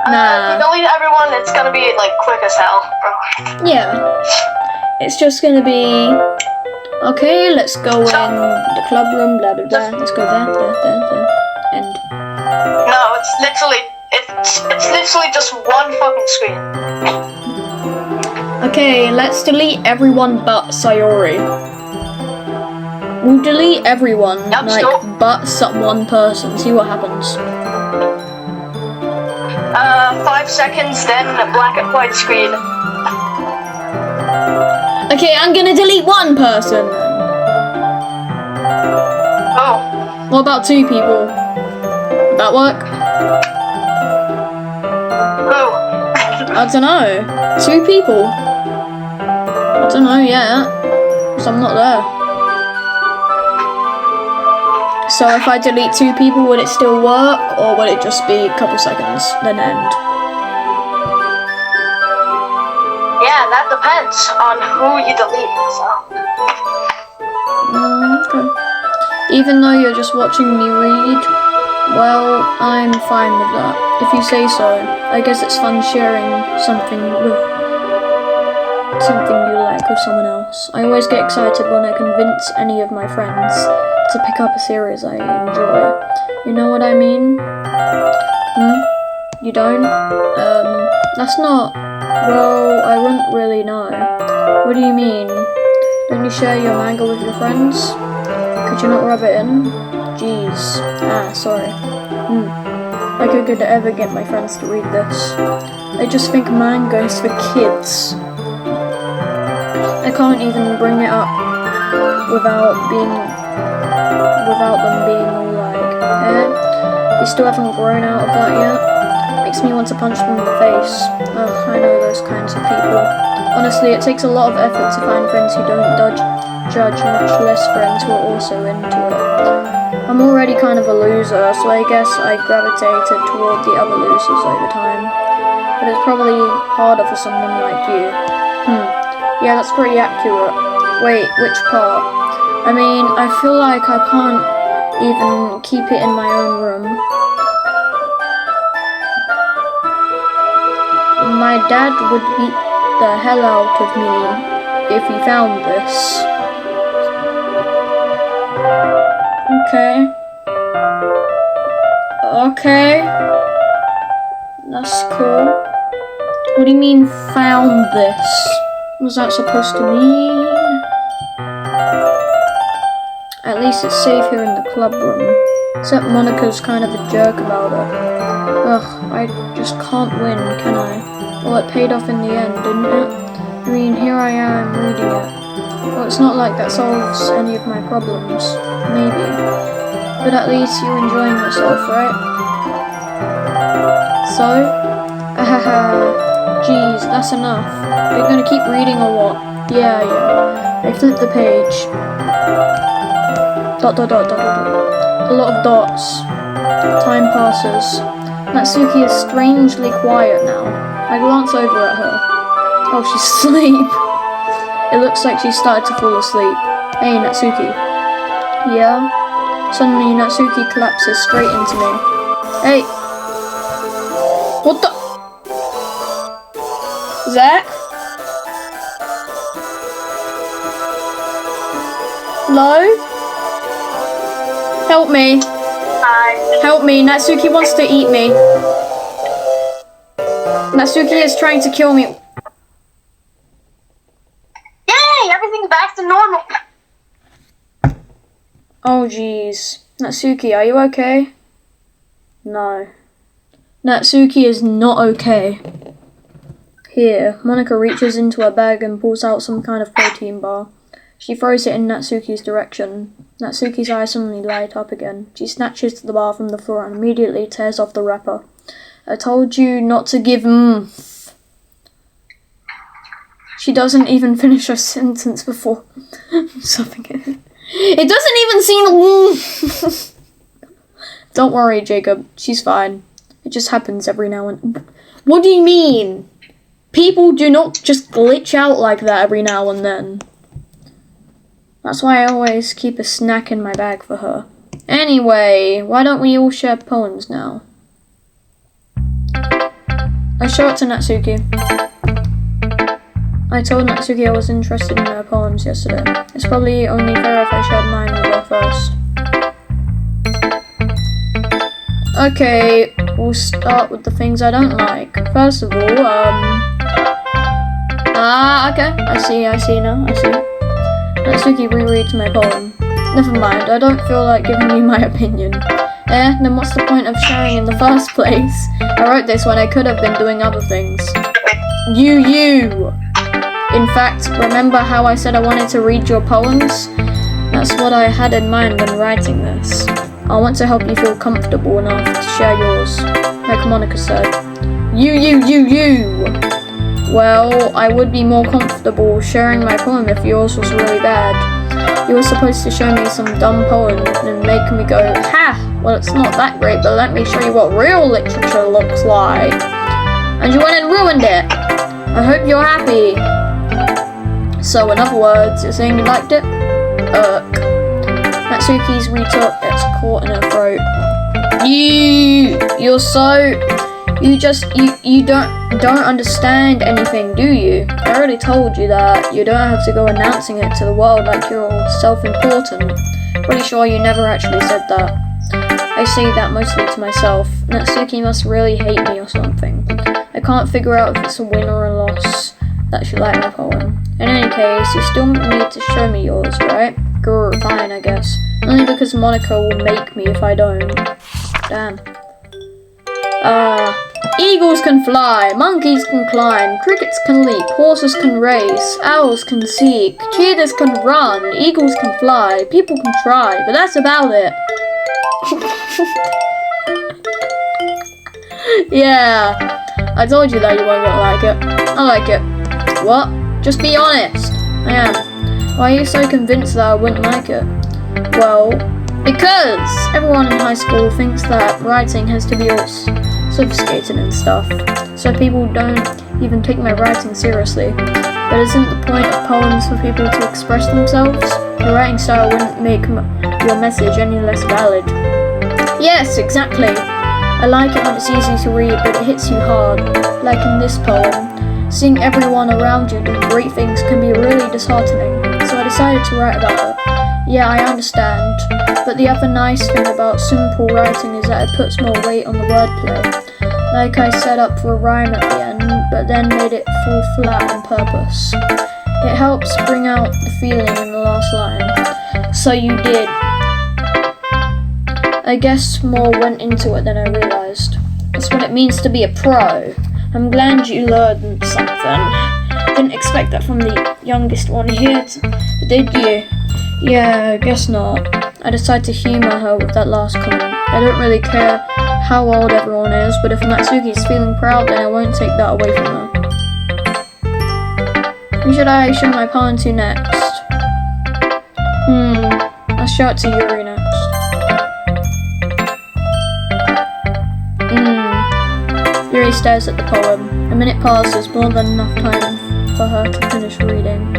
Nah. If you delete everyone, it's gonna be like quick as hell. Yeah. It's just gonna be... Okay, let's go in the club room, blah blah blah. Let's go there, and... No, it's literally just one fucking screen. Okay, let's delete everyone but Sayori. We'll delete everyone, but one person. See what happens. 5 seconds, then a black and white screen. Okay, I'm gonna delete one person. Oh. What about 2 people? Would that work? Who? I don't know. 2 people? I don't know yet. Because I'm not there. So if I delete 2 people, would it still work? Or would it just be a couple seconds, then end? Yeah, that depends on who you delete, so. Okay. Even though you're just watching me read, well, I'm fine with that. If you say so. I guess it's fun sharing something you like with someone else. I always get excited when I convince any of my friends to pick up a series I enjoy. You know what I mean? You don't? That's not... Well, I wouldn't really know. What do you mean? Don't you share your manga with your friends? Could you not rub it in? Jeez. Sorry. Like I could ever get my friends to read this. I just think manga is for kids. I can't even bring it up without them being all like, you still haven't grown out of that yet? Makes me want to punch them in the face. Ugh, I know those kinds of people. Honestly, it takes a lot of effort to find friends who don't judge, much less friends who are also into it. I'm already kind of a loser, so I guess I gravitated toward the other losers over time. But it's probably harder for someone like you. Yeah, that's pretty accurate. Wait, which part? I mean, I feel like I can't even keep it in my own room. My dad would beat the hell out of me if he found this. Okay. That's cool. What do you mean, found this? What was that supposed to mean? At least it's safe here in the club room. Except Monica's kind of a jerk about it. Ugh, I just can't win, can I? Well, it paid off in the end, didn't it? I mean, here I am reading it. Well, it's not like that solves any of my problems. Maybe. But at least you're enjoying yourself, right? So? Geez, that's enough. You're gonna keep reading or what? Yeah. I flipped the page. Dot. A lot of dots. Time passes. Natsuki is strangely quiet now. I glance over at her. Oh, she's asleep. It looks like she started to fall asleep. Hey, Natsuki. Yeah? Suddenly, Natsuki collapses straight into me. Hey! What the? Zach? Hello? Help me. Hi. Help me. Natsuki wants to eat me. Natsuki is trying to kill me. Yay! Everything's back to normal. Oh jeez. Natsuki, are you okay? No. Natsuki is not okay. Here, Monika reaches into her bag and pulls out some kind of protein bar. She throws it in Natsuki's direction. Natsuki's eyes suddenly light up again. She snatches the bar from the floor and immediately tears off the wrapper. I told you not to give She doesn't even finish her sentence before something. It doesn't even seem Don't worry, Jacob. She's fine. It just happens every now and... What do you mean? People do not just glitch out like that every now and then. That's why I always keep a snack in my bag for her. Anyway, why don't we all share poems now? I show it to Natsuki. I told Natsuki I was interested in her poems yesterday. It's probably only fair if I shared mine with her first. Okay, we'll start with the things I don't like. First of all, okay. I see now. Natsuki rereads my poem. Never mind, I don't feel like giving you my opinion. Then what's the point of sharing in the first place? I wrote this when I could have been doing other things. You! In fact, remember how I said I wanted to read your poems? That's what I had in mind when writing this. I want to help you feel comfortable enough to share yours. Like Monika said. You! Well, I would be more comfortable sharing my poem if yours was really bad. You were supposed to show me some dumb poem and make me go, ha! Well, it's not that great, but let me show you what real literature looks like. And you went and ruined it. I hope you're happy. So, in other words, you're saying you liked it? Natsuki's retort gets caught in her throat. You don't understand anything, do you? I already told you that. You don't have to go announcing it to the world like you're all self-important. Pretty sure you never actually said that. I say that mostly to myself. Natsuki must really hate me or something. I can't figure out if it's a win or a loss that she liked my poem. In any case, you still need to show me yours, right? Grr, fine, I guess. Only because Monika will make me if I don't. Damn. Eagles can fly, monkeys can climb, crickets can leap, horses can race, owls can seek, cheetahs can run, eagles can fly, people can try, but that's about it. Yeah, I told you that you weren't gonna like it. I like it. What? Just be honest. I am. Why are you so convinced that I wouldn't like it? Well, because everyone in high school thinks that writing has to be all sophisticated and stuff, so people don't even take my writing seriously. But isn't the point of poems for people to express themselves? Your writing style wouldn't make your message any less valid. Yes, exactly. I like it when it's easy to read, but it hits you hard. Like in this poem, seeing everyone around you do great things can be really disheartening, so I decided to write about it. Yeah, I understand, but the other nice thing about simple writing is that it puts more weight on the wordplay. Like I set up for a rhyme at the end, but then made it fall flat on purpose. It helps bring out the feeling in the last line. So you did. I guess more went into it than I realised. That's what it means to be a pro. I'm glad you learned something. Didn't expect that from the youngest one here, did you? Yeah, I guess not. I decided to humour her with that last comment. I don't really care how old everyone is, but if Natsuki's feeling proud, then I won't take that away from her. Who should I show my palm to next? I'll show it to Yuri next. Yuri stares at the poem. A minute passes, more than enough time for her to finish reading.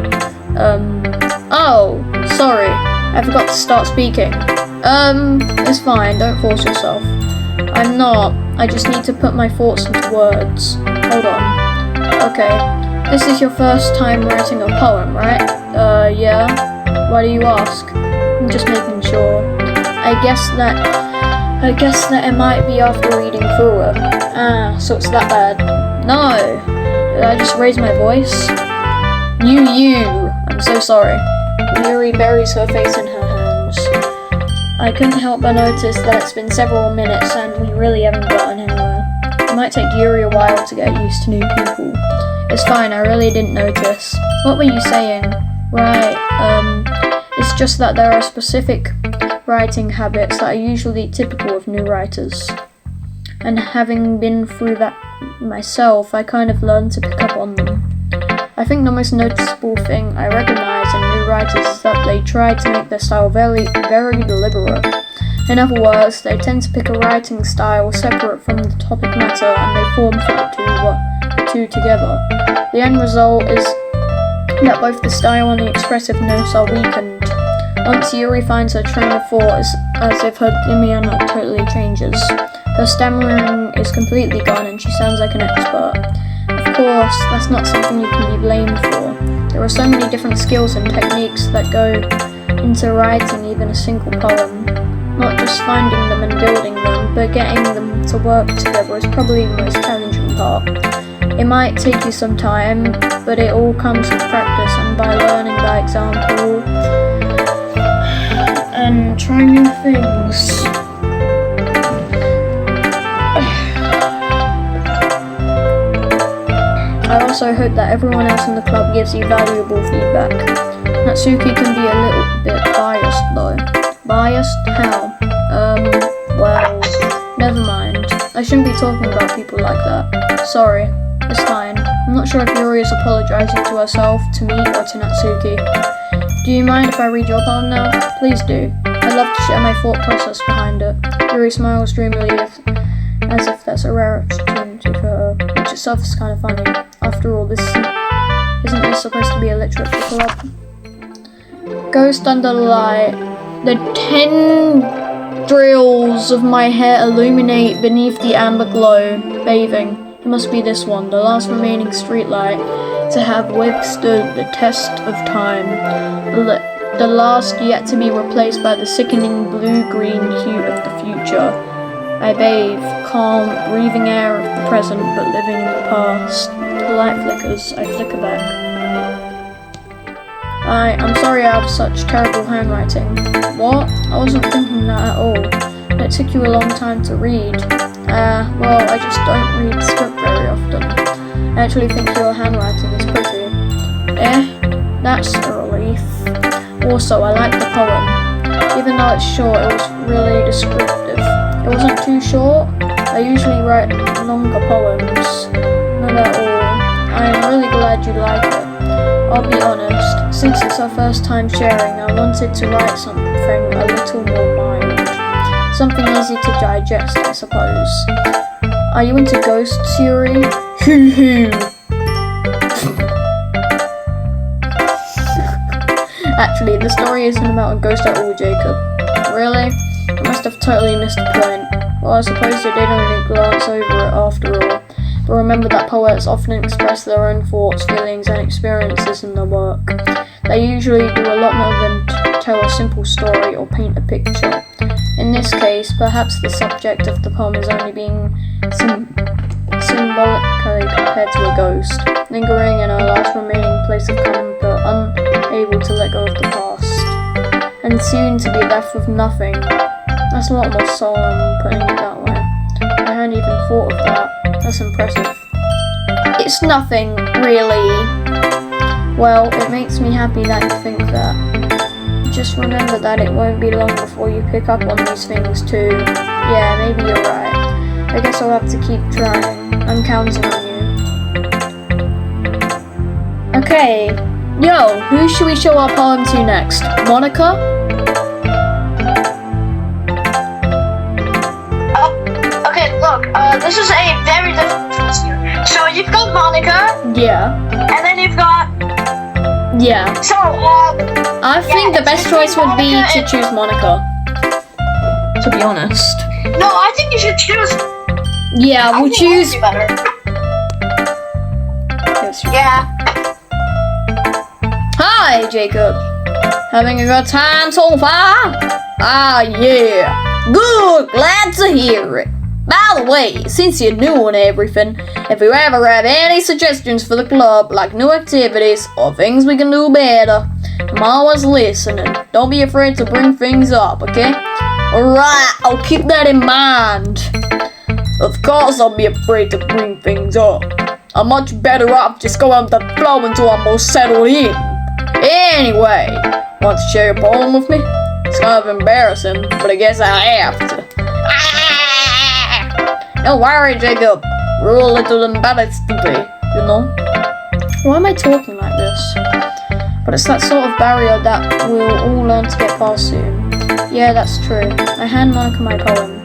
Oh, sorry. I forgot to start speaking. It's fine, don't force yourself. I'm not. I just need to put my thoughts into words. Hold on. Okay. This is your first time writing a poem, right? Yeah. Why do you ask? I'm just making sure. I guess that it might be after reading through it. So it's that bad. No. Did I just raise my voice? You. I'm so sorry. Yuri buries her face in her hands. I couldn't help but notice that it's been several minutes and we really haven't gotten anywhere. It might take Yuri a while to get used to new people. It's fine, I really didn't notice. What were you saying? Right, it's just that there are specific writing habits that are usually typical of new writers. And having been through that myself, I kind of learned to pick up on them. I think the most noticeable thing I recognize in new writers is that they try to make their style very, very deliberate. In other words, they tend to pick a writing style separate from the topic matter and they form the two together. The end result is that both the style and the expressiveness are weakened. Once Yuri finds her train of thought, it's as if her demeanor totally changes. Her stammering is completely gone and she sounds like an expert. Of course, that's not something you can be blamed for. There are so many different skills and techniques that go into writing even a single poem. Not just finding them and building them, but getting them to work together is probably the most challenging part. It might take you some time, but it all comes with practice and by learning by example and trying new things. I also hope that everyone else in the club gives you valuable feedback. Natsuki can be a little bit biased though. Biased? How? Well, never mind. I shouldn't be talking about people like that. Sorry. It's fine. I'm not sure if Yuri is apologizing to herself, to me, or to Natsuki. Do you mind if I read your poem now? Please do. I'd love to share my thought process behind it. Yuri smiles dreamily as if that's a rare opportunity for her, which itself is kind of funny. After all, isn't this supposed to be a literature club? Ghost under the light. The tendrils of my hair illuminate beneath the amber glow, bathing. It must be this one, the last remaining streetlight to have withstood the test of time. The last yet to be replaced by the sickening blue-green hue of the future. I bathe, calm, breathing air of the present, but living in the past. The light flickers, I flicker back. I'm sorry I have such terrible handwriting. What? I wasn't thinking that at all. It took you a long time to read. Well, I just don't read script very often. I actually think your handwriting is pretty. That's a relief. Also, I like the poem. Even though it's short, it was really descriptive. It wasn't too short. I usually write longer poems. Not at all. I am really glad you like it. I'll be honest, since it's our first time sharing, I wanted to write something a little more mild. Something easy to digest, I suppose. Are you into ghosts, Yuri? Hoo-hoo! Actually, the story isn't about a ghost at all, Jacob. Really? I must have totally missed the point. Well, I suppose you did only glance over it after all. But remember that poets often express their own thoughts, feelings, and experiences in their work. They usually do a lot more than tell a simple story or paint a picture. In this case, perhaps the subject of the poem is only being symbolically compared to a ghost, lingering in our last remaining place of comfort, unable to let go of the past, and soon to be left with nothing. That's a lot more solemn, putting it that way. I hadn't even thought of that. That's impressive. It's nothing, really. Well, it makes me happy that you think that. Just remember that it won't be long before you pick up on these things too. Yeah, maybe you're right. I guess I'll have to keep trying. I'm counting on you. Okay. Yo, who should we show our poem to next? Monica? Okay, look, this is a very difficult choice here. So you've got Monica, Yeah. and then you've got. Yeah. So, I think the best choice would be Monica to and- choose Monica. To be honest. No, I think you should choose. Yeah, I we'll think choose. Monica better. Yes. Yeah. Hi, Jacob. Having a good time so far? Ah, yeah. Good, glad to hear it. By the way, since you're new and everything, if you ever have any suggestions for the club, like new activities or things we can do better, I'm always listening. Don't be afraid to bring things up, okay? Alright, I'll keep that in mind. Of course I'll be afraid to bring things up. I'm much better off just going with the flow until I'm all settled in. Anyway, want to share your poem with me? It's kind of embarrassing, but I guess I have to. Don't worry, Jacob. We're all a little embarrassed today, you know? Why am I talking like this? But it's that sort of barrier that we'll all learn to get past soon. Yeah, that's true. I hand Monica my poem.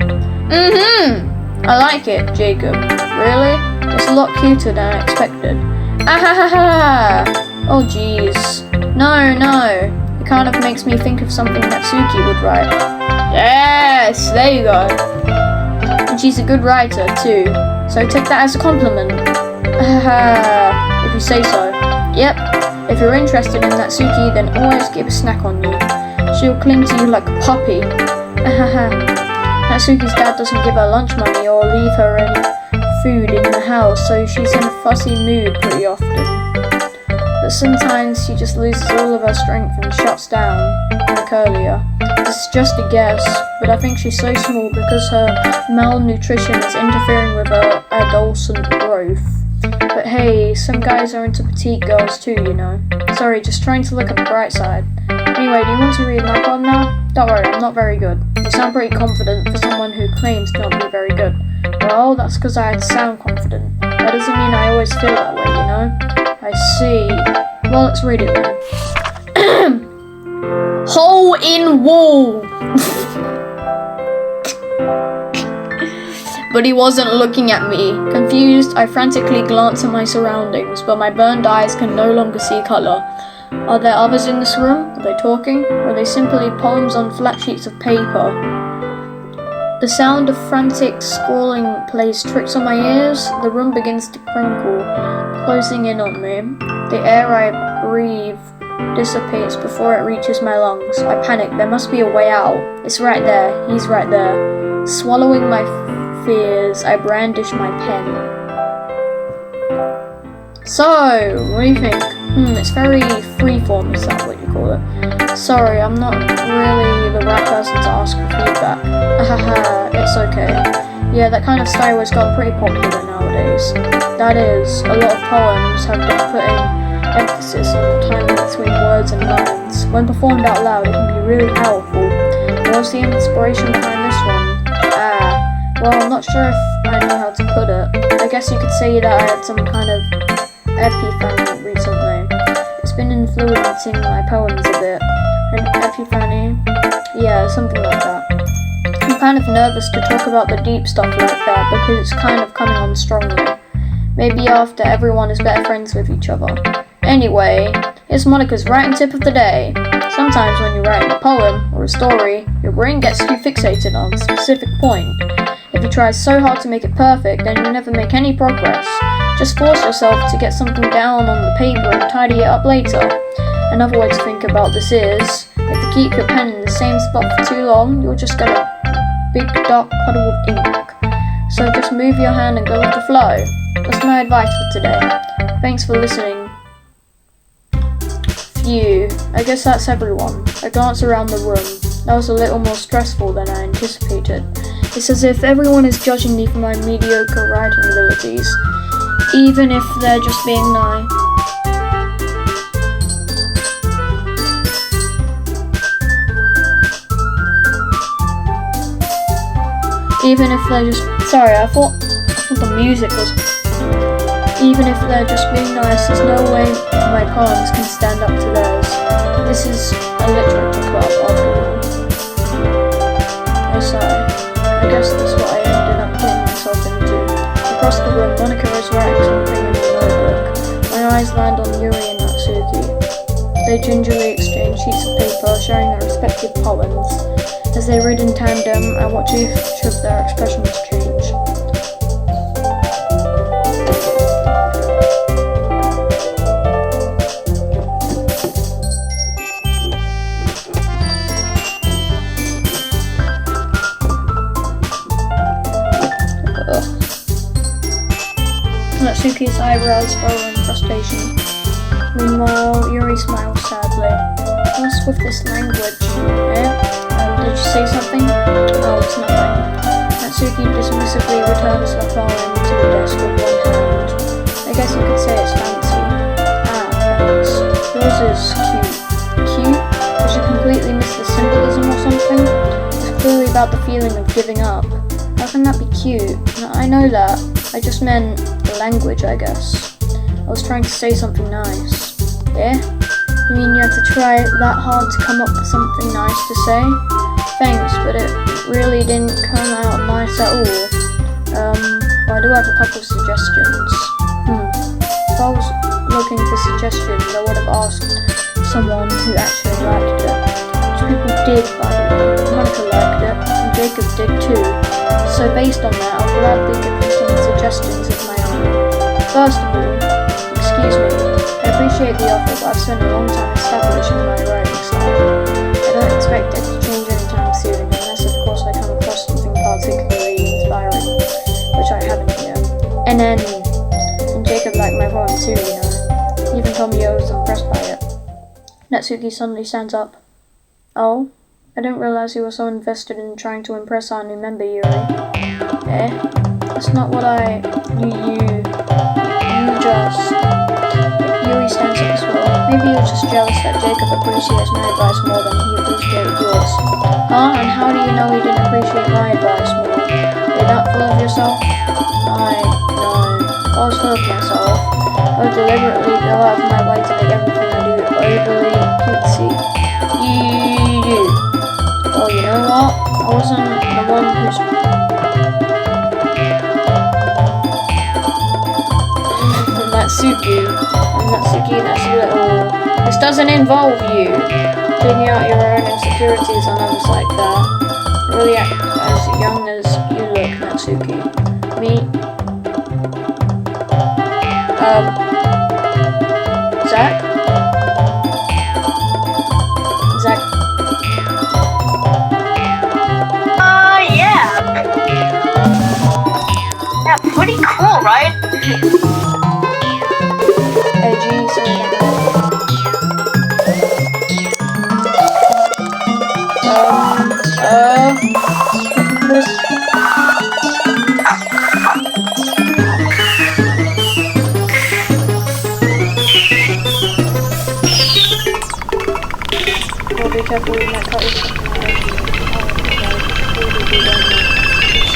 I like it, Jacob. Really? It's a lot cuter than I expected. Ah. Oh jeez. No. It kind of makes me think of something that Suki would write. Yes, there you go. And she's a good writer too. So take that as a compliment. If you say so. Yep. If you're interested in that Suki, then always keep a snack on you. She'll cling to you like a puppy. Natsuki's dad doesn't give her lunch money or leave her any food in the house, so she's in a fussy mood pretty often. But sometimes she just loses all of her strength and shuts down, like earlier. This is just a guess, but I think she's so small because her malnutrition is interfering with her adolescent growth. But hey, some guys are into petite girls too, you know. Sorry, just trying to look at the bright side. Anyway, do you want to read my poem now? Don't worry, I'm not very good. You sound pretty confident for someone who claims to not be very good. Well, that's because I had to sound confident. That doesn't mean I always feel that way, you know? I see. Well, let's read it then. Hole in wall! But he wasn't looking at me. Confused, I frantically glanced at my surroundings, but my burned eyes can no longer see colour. Are there others in this room? Are they talking? Or are they simply poems on flat sheets of paper? The sound of frantic scrawling plays tricks on my ears. The room begins to crinkle, closing in on me. The air I breathe dissipates before it reaches my lungs. I panic. There must be a way out. It's right there. He's right there. Swallowing my fears, I brandish my pen. So, what do you think? It's very freeform, is that what you call it? Sorry, I'm not really the right person to ask for feedback. It's okay. Yeah, that kind of style has gotten pretty popular nowadays. That is, a lot of poems have been putting emphasis on the timing between words and lines. When performed out loud, it can be really powerful. What was the inspiration behind this one? Well, I'm not sure if I know how to put it. I guess you could say that I had some kind of epiphany recently. It's been influencing my poems a bit. An epiphany? Yeah, something like that. I'm kind of nervous to talk about the deep stuff like that because it's kind of coming on strongly. Maybe after everyone is better friends with each other. Anyway, here's Monica's writing tip of the day. Sometimes when you're writing a poem or a story, your brain gets too fixated on a specific point. If you try so hard to make it perfect, then you never make any progress. Just force yourself to get something down on the paper and tidy it up later. Another way to think about this is, if you keep your pen in the same spot for too long, you'll just get a big dark puddle of ink. So just move your hand and go with the flow. That's my advice for today. Thanks for listening. Phew, I guess that's everyone. I glanced around the room. That was a little more stressful than I anticipated. It's as if everyone is judging me for my mediocre writing abilities, even if they're just being nice. Even if they're just... Sorry, I thought the music was... Even if they're just being nice, there's no way my poems can stand up to theirs. This is a literature club, after all. I sigh. I guess that's what I ended up getting myself into. Across the room, Monica is writing something in a notebook. My eyes land on Yuri and Natsuki. They gingerly exchange sheets of paper, sharing their respective poems. As they read in tandem, I watch each of their expressions change. Natsuki's eyebrows furrow in frustration. Meanwhile, Yuri smiles sadly. What's with this language? Did you say something? No, it's nothing. Natsuki dismissively returns the poem to the desk with one hand. I guess you could say it's fancy. Ah, thanks. Yours is cute. Cute? Did you completely miss the symbolism or something? It's clearly about the feeling of giving up. How can that be cute? No, I know that. I just meant the language, I guess. I was trying to say something nice. Yeah? You mean you had to try that hard to come up with something nice to say? Thanks, but it really didn't come out nice at all. Well, I do have a couple suggestions. If I was looking for suggestions, I would have asked someone who actually liked it. Which people did, by the way. Monica liked it, and Jacob did too. So based on that, I'll gladly give you some suggestions of my own. First of all, excuse me, I appreciate the offer, but I've spent a long time establishing my writing style. I don't expect it to change anytime soon, unless of course I come across something particularly inspiring, which I haven't yet. And Jacob liked my poem too, you know. He even told me I was impressed by it. Natsuki suddenly stands up. Oh? I didn't realize you were so invested in trying to impress our new member, Yuri. That's not what You just... Yuri stands up as well. Maybe you're just jealous that Jacob appreciates my advice more than he appreciated yours. Huh? And how do you know he didn't appreciate my advice more? You're that full of yourself? No. If I was full of myself, I would deliberately go out of my way to make everything I do overly cutesy. Well, you know what? I wasn't the one who's... Natsuki, that's a little... This doesn't involve you digging out your own insecurities on others like that. You really act as young as you look, Natsuki. Zach? Yeah, pretty cool, right? Hey, G, sorry about Well, be careful with that cut.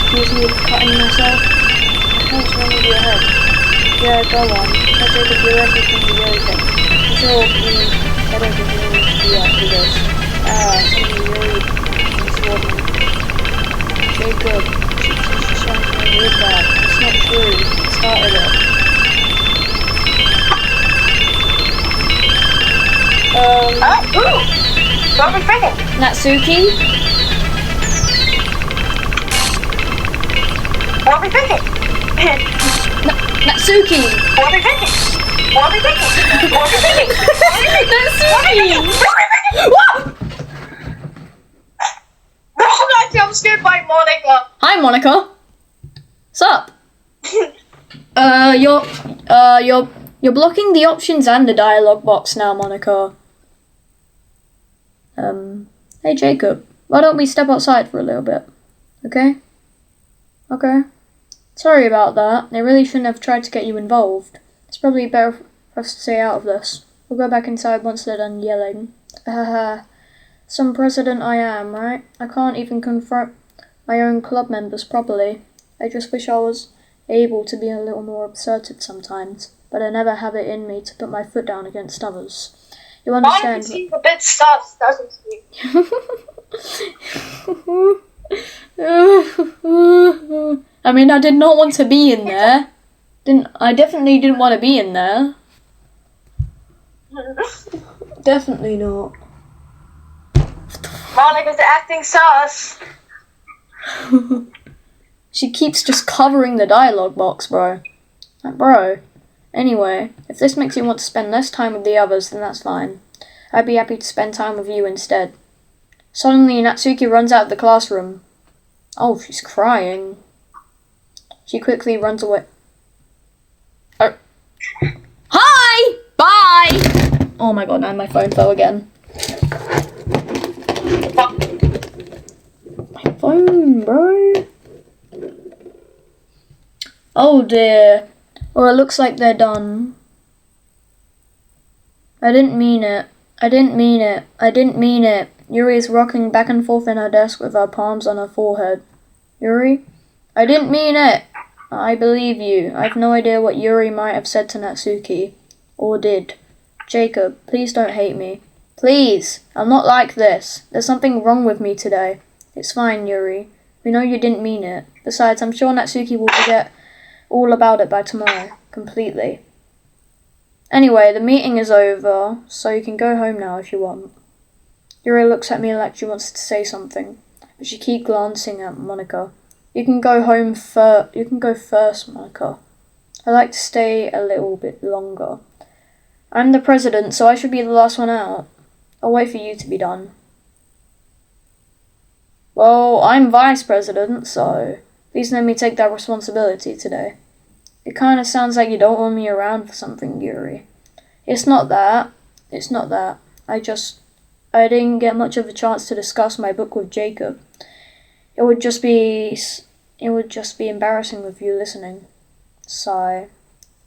Excuse me for cutting myself. What's wrong with your head? Yeah, go on. I'll take it do everything you really think. I'm sure it'll be better than you need to do after this. Something really important. Jacob, she's trying to make you bad. It's not true. It started it. What are we thinking? Natsuki? What are we thinking? Natsuki! What are we thinking? What are we thinking? What are we thinking? Natsuki! What? I got scared by Monica. Hi, Monica. What's up? You're blocking the options and the dialogue box now, Monica. Hey Jacob, why don't we step outside for a little bit, okay? Okay. Sorry about that. They really shouldn't have tried to get you involved. It's probably better for us to stay out of this. We'll go back inside once they're done yelling. Some president I am, right? I can't even confront my own club members properly. I just wish I was able to be a little more assertive sometimes, but I never have it in me to put my foot down against others. You understand? Monica seems a bit sus, doesn't she? I mean, I did not want to be in there. I definitely didn't want to be in there. Definitely not. Monica's acting sus. She keeps just covering the dialogue box, bro. Like, bro. Anyway, if this makes you want to spend less time with the others, then that's fine. I'd be happy to spend time with you instead. Suddenly, Natsuki runs out of the classroom. Oh, she's crying. She quickly runs away. Hi! Bye! Oh my god, now my phone fell again. My phone, bro. Oh dear. Well, it looks like they're done. I didn't mean it. I didn't mean it. I didn't mean it. Yuri is rocking back and forth in her desk with her palms on her forehead. Yuri? I didn't mean it. I believe you. I've no idea what Yuri might have said to Natsuki. Or did. Jacob, please don't hate me. Please! I'm not like this. There's something wrong with me today. It's fine, Yuri. We know you didn't mean it. Besides, I'm sure Natsuki will forget all about it by tomorrow. Completely. Anyway, the meeting is over, so you can go home now if you want. Yuri looks at me like she wants to say something, but she keeps glancing at Monica. You can go home You can go first, Monica. I like to stay a little bit longer. I'm the president, so I should be the last one out. I'll wait for you to be done. Well, I'm vice president, so please let me take that responsibility today. It kind of sounds like you don't want me around for something, Yuri. It's not that. It's not that. I didn't get much of a chance to discuss my book with Jacob. It would just be embarrassing with you listening. Sigh.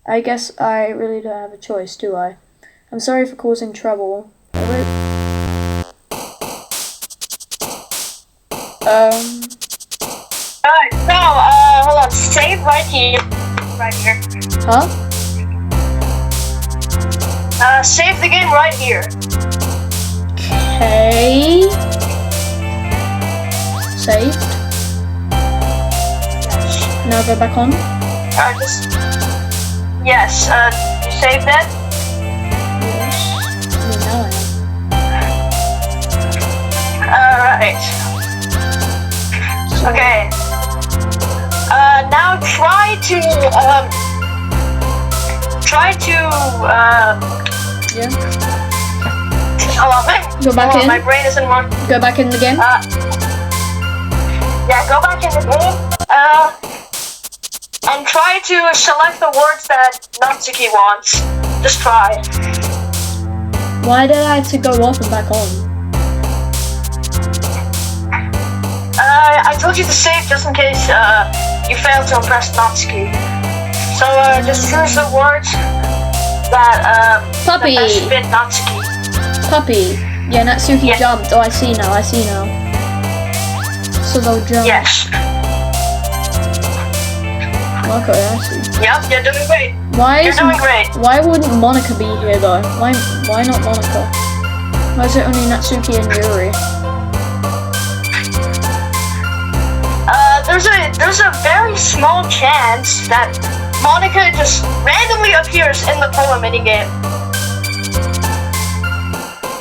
I guess I really don't have a choice, do I? I'm sorry for causing trouble. Alright, so, hold on, save right here. Right here. Huh? Save the game right here. Okay. Saved. Now go back on. Yes, you saved it? Alright. Okay. Now try to, Yeah. Go back in. My brain isn't working. Go back in the game. Yeah, go back in the game. And try to select the words that Natsuki wants. Just try. Why did I have to go off and back on? I told you to save just in case you failed to impress Natsuki. So just choose the words that Puppy. that best fit Natsuki. Puppy. Yeah, Natsuki jumped. Oh, I see now. So they'll jump. Yes. Okay, I see. Yep, you're doing great. You're doing great. Why wouldn't Monica be here though? Why not Monica? Why is it only Natsuki and Yuri? There's a very small chance that Monica just randomly appears in the poem minigame.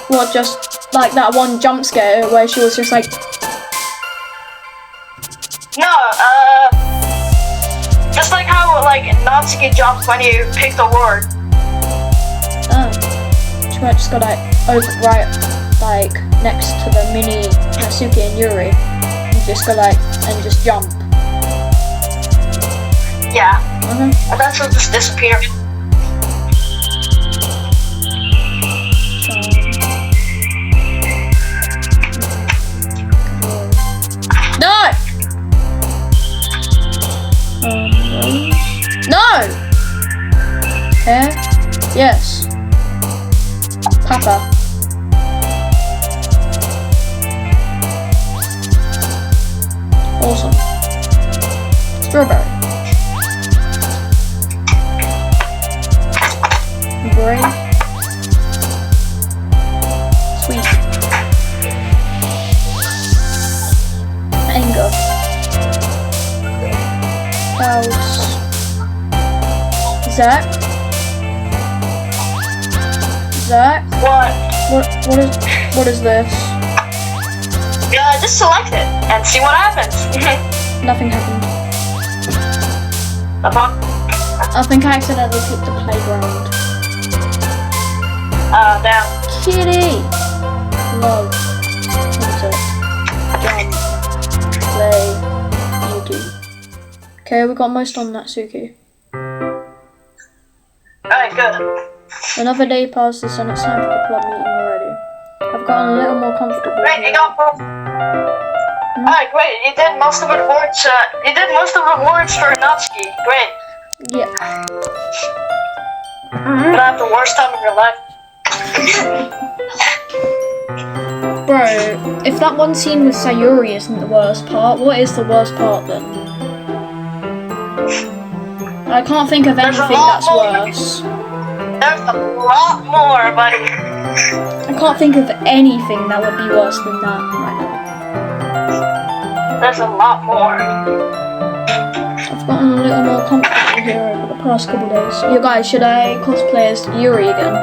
What, just like that one jump scare where she was just like... No, just like how Natsuki jumps when you pick the word. Oh. She might just go right next to the mini Natsuki and Yuri. And just go and just jump. Yeah. And then she'll just disappear. No! Papa. Awesome. Strawberry. Grape. Sweet. Mango. House. Zach? Zach? What? What is this? Just select it and see what happens. Nothing happened. Uh-huh. I think I accidentally picked the playground. Down. Kitty! Love. Hunter. Jump. Play. YouTube. Okay, we got most on Natsuki. Alright, good. Another day passes and it's time for the club meeting already. I've gotten a little more comfortable. Great, you got Alright, great. You did most of the rewards. You did most of the rewards for Natsuki. Great. Yeah. You're gonna have the worst time of your life. Bro, if that one scene with Sayuri isn't the worst part, what is the worst part then? I can't think of anything that's worse. There's a lot more, buddy. I can't think of anything that would be worse than that right now. There's a lot more. I've gotten a little more comfortable here over the past couple days. You guys, should I cosplay as Yuri again?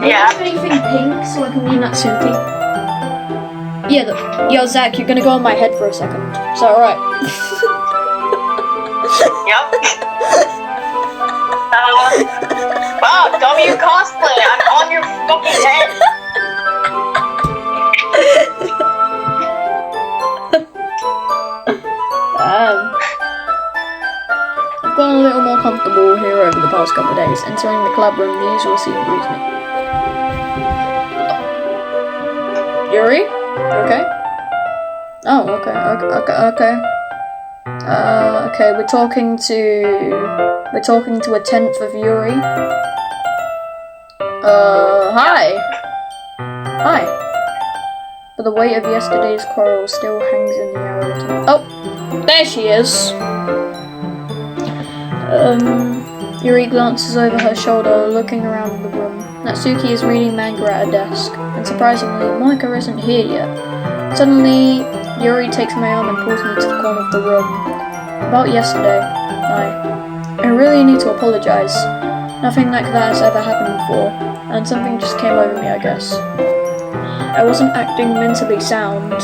Do you have anything pink so I can be Natsuki? Yeah, yo Zach, you're gonna go on my head for a second. Is that alright? Yep. Wow, W cosplay. I'm on your fucking head. I've gotten a little more comfortable here over the past couple of days. Entering the club room, the usual scene greets me. Yuri? Okay? Oh, okay. Okay, we're talking to a 10th of Yuri. Hi. But the weight of yesterday's quarrel still hangs in the air a little. Oh, there she is. Yuri glances over her shoulder, looking around the room. Natsuki is reading manga at a desk, and surprisingly, Monika isn't here yet. Suddenly, Yuri takes my arm and pulls me to the corner of the room. About yesterday, I really need to apologize. Nothing like that has ever happened before, and something just came over me, I guess. I wasn't acting mentally sound.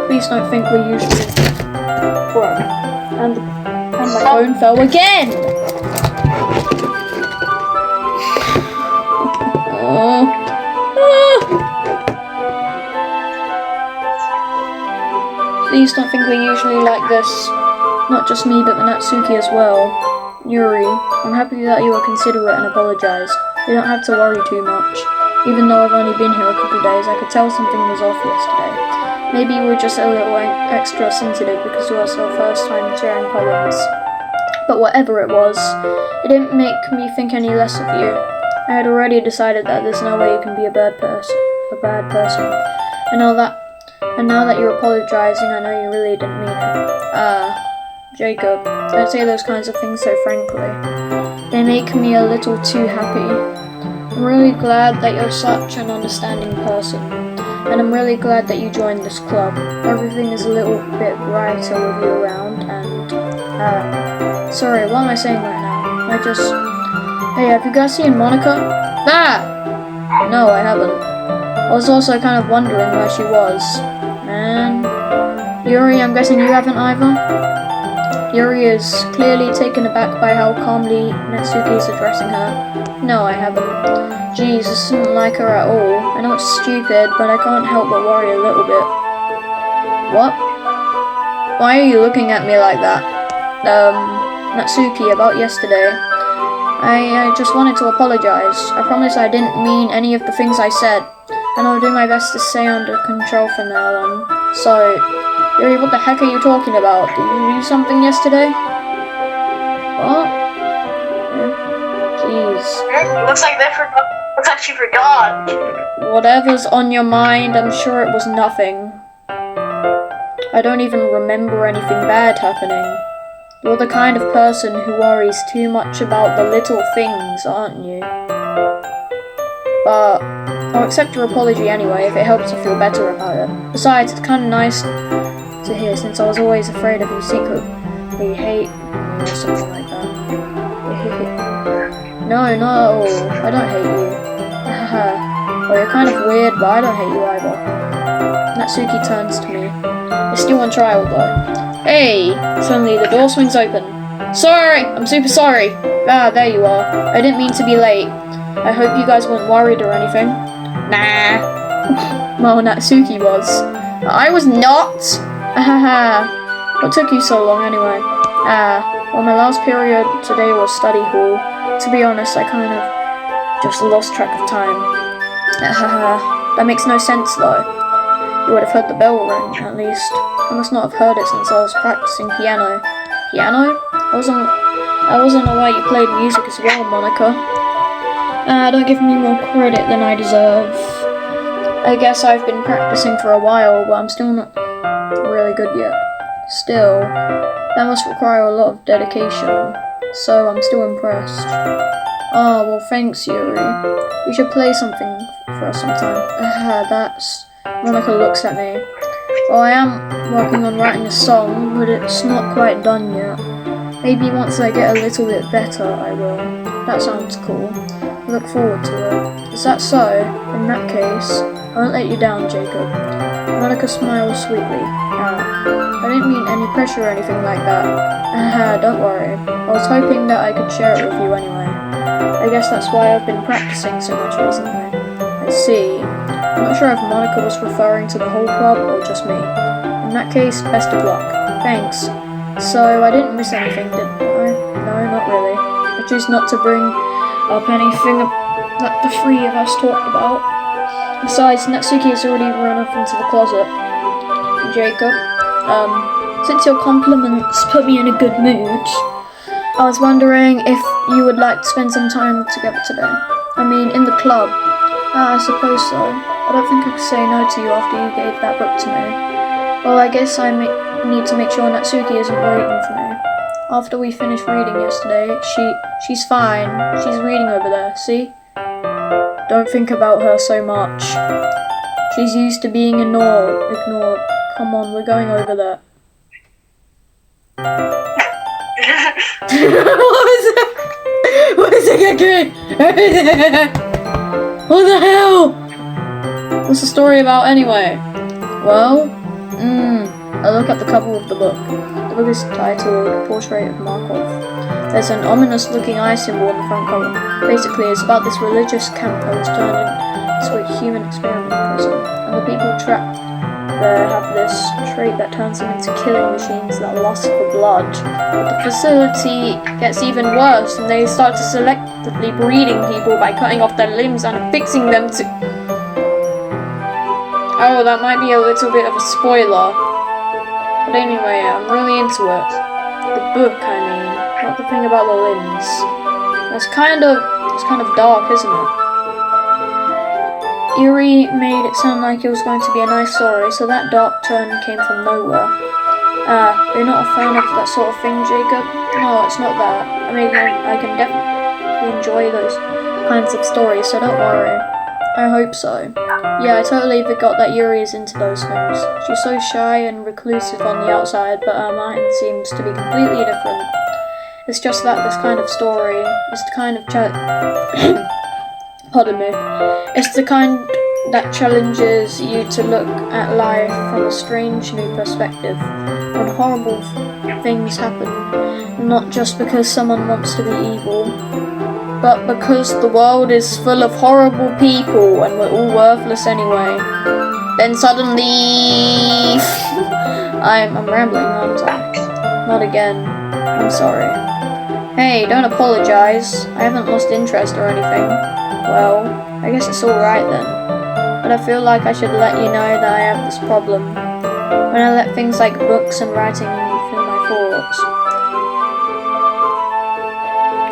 Please don't think we usually... Bro. And my phone fell again! Please don't think we're usually like this. Not just me, but the Natsuki as well. Yuri, I'm happy that you were considerate and apologized. You don't have to worry too much. Even though I've only been here a couple of days, I could tell something was off yesterday. Maybe you were just a little extra sensitive because it was our first time sharing poems. But whatever it was, it didn't make me think any less of you. I had already decided that there's no way you can be a bad person. And now that you're apologizing, I know you really didn't mean it. Jacob, don't say those kinds of things so frankly. They make me a little too happy. I'm really glad that you're such an understanding person. And I'm really glad that you joined this club. Everything is a little bit brighter with you around and... sorry, what am I saying right now? Hey, have you guys seen Monika? No, I haven't. I was also kind of wondering where she was. Man. Yuri, I'm guessing you haven't either? Yuri is clearly taken aback by how calmly Natsuki is addressing her. No, I haven't. Jeez, this isn't like her at all. I know it's stupid, but I can't help but worry a little bit. What? Why are you looking at me like that? Natsuki, about yesterday. I just wanted to apologize. I promise I didn't mean any of the things I said, and I'll do my best to stay under control from now on. So, Yuri, what the heck are you talking about? Did you do something yesterday? What? Jeez. Looks like they forgot. I thought you forgot. Whatever's on your mind, I'm sure it was nothing. I don't even remember anything bad happening. You're the kind of person who worries too much about the little things, aren't you? But I'll accept your apology anyway if it helps you feel better about it. Besides, it's kind of nice to hear since I was always afraid of you secretly hate me or something like that. No, I don't hate you. Well, you're kind of weird, but I don't hate you either. Natsuki turns to me. It's still on trial though. Hey! Suddenly the door swings open. Sorry! I'm super sorry! Ah, there you are. I didn't mean to be late. I hope you guys weren't worried or anything. Nah. Well, Natsuki was. I was not! What took you so long anyway? Well, my last period today was study hall. To be honest, I kind of just lost track of time. That makes no sense though. You would have heard the bell ring, at least. I must not have heard it since I was practicing piano. Piano? I wasn't aware you played music as well, Monica. Don't give me more credit than I deserve. I guess I've been practicing for a while, but I'm still not really good yet. Still, that must require a lot of dedication, so I'm still impressed. Oh, well thanks, Yuri. You should play something for us sometime. Monica looks at me. Well, I am working on writing a song, but it's not quite done yet. Maybe once I get a little bit better, I will. That sounds cool. I look forward to it. Is that so? In that case, I won't let you down, Jacob. Monica smiles sweetly. I didn't mean any pressure or anything like that. Don't worry. I was hoping that I could share it with you anyway. I guess that's why I've been practicing so much recently. I see. I'm not sure if Monica was referring to the whole club or just me. In that case, best of luck. Thanks. So, I didn't miss anything, did I? No, not really. I choose not to bring up anything that the three of us talked about. Besides, Natsuki has already run off into the closet. Jacob, since your compliments put me in a good mood, I was wondering if you would like to spend some time together today. I mean, in the club. I suppose so. I don't think I could say no to you after you gave that book to me. Well, I guess I need to make sure Natsuki isn't waiting for me. After we finished reading yesterday, she's fine. She's reading over there, see? Don't think about her so much. She's used to being ignored. Come on, we're going over there. What was that? What is it again? What the hell? What's the story about anyway? Well, I look at the cover of the book. The book is titled Portrait of Markov. There's an ominous looking eye symbol on the front cover. Basically, it's about this religious camp that was turned into a human experiment prison. And the people trapped there have this trait that turns them into killing machines that lust for blood. But the facility gets even worse, and they start to selectively breeding people by cutting off their limbs and affixing them to... Oh, that might be a little bit of a spoiler. But anyway, I'm really into it. The book, I mean. Not the thing about the limbs. It's kind of dark, isn't it? Yuri made it sound like it was going to be a nice story, so that dark turn came from nowhere. You're not a fan of that sort of thing, Jacob? No, it's not that. I mean, I can definitely enjoy those kinds of stories, so don't worry. I hope so. Yeah, I totally forgot that Yuri is into those things. She's so shy and reclusive on the outside, but her mind seems to be completely different. It's just that this kind of story is the kind of pardon me. It's the kind that challenges you to look at life from a strange new perspective. When horrible things happen, not just because someone wants to be evil, but because the world is full of horrible people and we're all worthless anyway. Then suddenly... I'm rambling, aren't I? Not again. I'm sorry. Hey, don't apologize. I haven't lost interest or anything. Well, I guess it's alright then. But I feel like I should let you know that I have this problem. When I let things like books and writing fill my thoughts,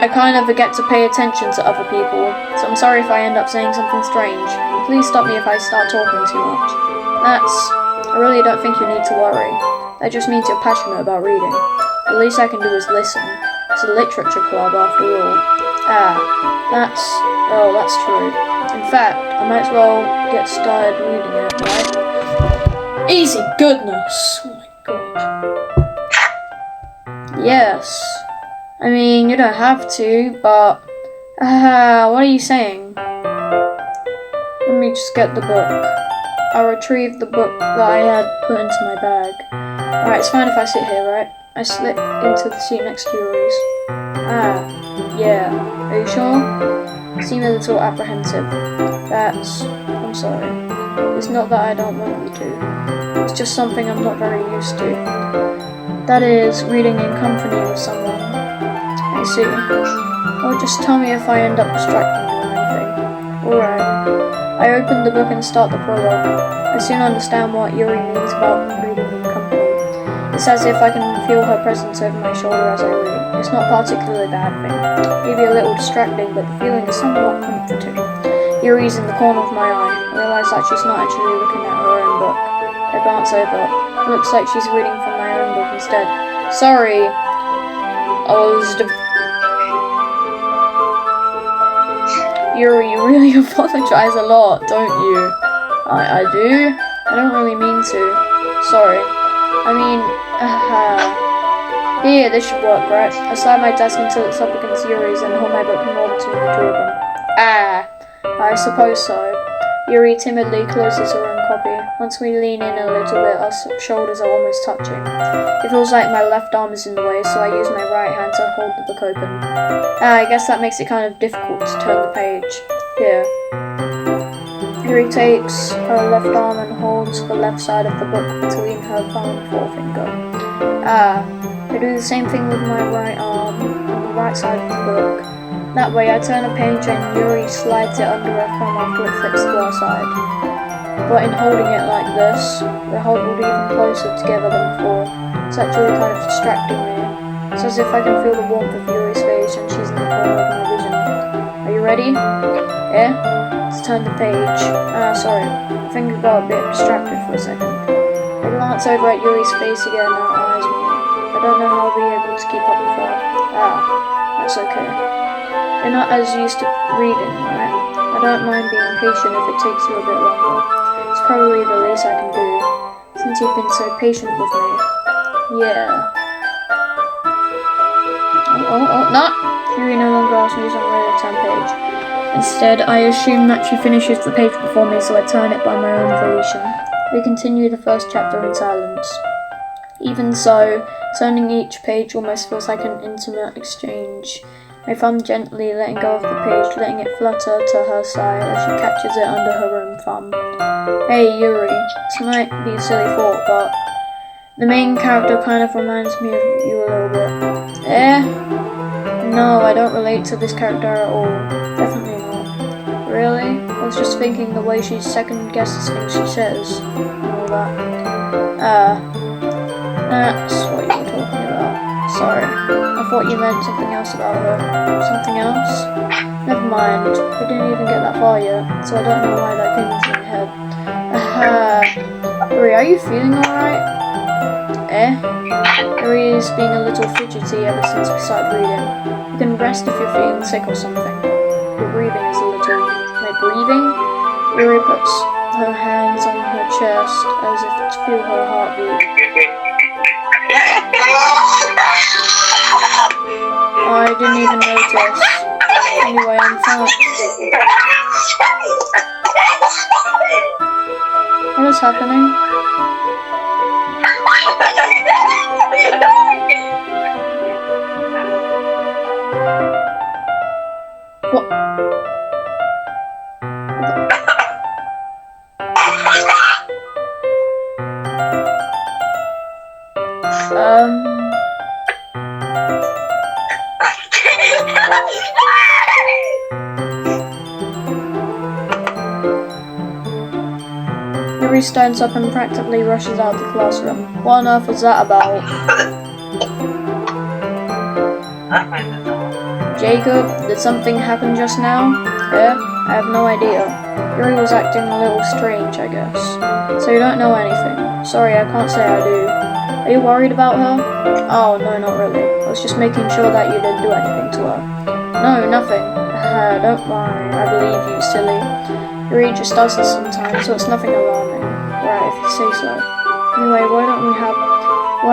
I kind of forget to pay attention to other people, so I'm sorry if I end up saying something strange. And please stop me if I start talking too much. I really don't think you need to worry. That just means you're passionate about reading. The least I can do is listen. It's a literature club after all. That's true. In fact, I might as well get started reading it, right? Easy goodness! Oh my god. Yes. I mean, you don't have to, but... what are you saying? Let me just get the book. I retrieved the book that I had put into my bag. Alright, it's fine if I sit here, right? I slip into the seat next to yours. Yeah. Are you sure? You seem a little apprehensive. I'm sorry. It's not that I don't want you to. It's just something I'm not very used to. That is, reading in company with someone. I see. Well, just tell me if I end up distracting you or anything. Alright. I open the book and start the prologue. I soon understand what Yuri means about reading in company. It's as if I can feel her presence over my shoulder as I read. It's not a particularly bad thing. Maybe a little distracting, but the feeling is somewhat comforting. Yuri's in the corner of my eye. I realise that she's not actually looking at her own book. I glance over. It looks like she's reading from my own book instead. Sorry. Yuri, you really apologize a lot, don't you? I do? I don't really mean to. Sorry. I mean, Here, this should work, right? I slide my desk until it's up against Yuri's and hold my book more between the two of them. I suppose so. Yuri timidly closes her own copy. Once we lean in a little bit, our shoulders are almost touching. It feels like my left arm is in the way, so I use my right hand to hold the book open. I guess that makes it kind of difficult to turn the page. Here. Yuri takes her left arm and holds the left side of the book between her thumb and forefinger. I do the same thing with my right arm on the right side of the book. That way I turn a page and Yuri slides it under her thumb after it flips to our side. But in holding it like this, we're huddled even closer together than before. It's actually kind of distracting me. It's as if I can feel the warmth of Yuri's face and she's in the corner of my vision. Are you ready? Yeah? Let's turn the page. Sorry. My finger got a bit distracted for a second. I glance over at Yuri's face again and her eyes meet. I don't know how I'll be able to keep up with her. That's okay. You're not as used to reading, right? I don't mind being patient if it takes you a bit longer. It's probably the least I can do, since you've been so patient with me. Yeah. No! Yuri no longer asks me, so I'm ready to turn page. Instead, I assume that she finishes the page before me, so I turn it by my own volition. We continue the first chapter in silence. Even so, turning each page almost feels like an intimate exchange. My thumb gently letting go of the page, letting it flutter to her side as she catches it under her own thumb. Hey Yuri, this might be a silly thought, but the main character kind of reminds me of you a little bit. No, I don't relate to this character at all. Definitely not. Really? I was just thinking the way she second guesses things she says, and all that. That's what you were talking about. Sorry, I thought you meant something else about her. Something else? Never mind, we didn't even get that far yet, so I don't know why that came into my head. Yuri, are you feeling alright? Yuri is being a little fidgety ever since we started reading. You can rest if you're feeling sick or something. Your breathing is a little... My breathing? Yuri puts her hands on her chest as if to feel her heartbeat. I didn't even notice. Anyway, I'm fine. What is happening? What? Yuri stands up and practically rushes out the classroom. What on earth was that about? Jacob, did something happen just now? Yeah, I have no idea. Yuri was acting a little strange, I guess. So you don't know anything. Sorry, I can't say I do. Are you worried about her? Oh, no, not really. I was just making sure that you didn't do anything to her. No, nothing. Don't worry, I believe you, silly. Yuri just does this sometimes, so it's nothing alarming. Right, if you say so. Anyway, why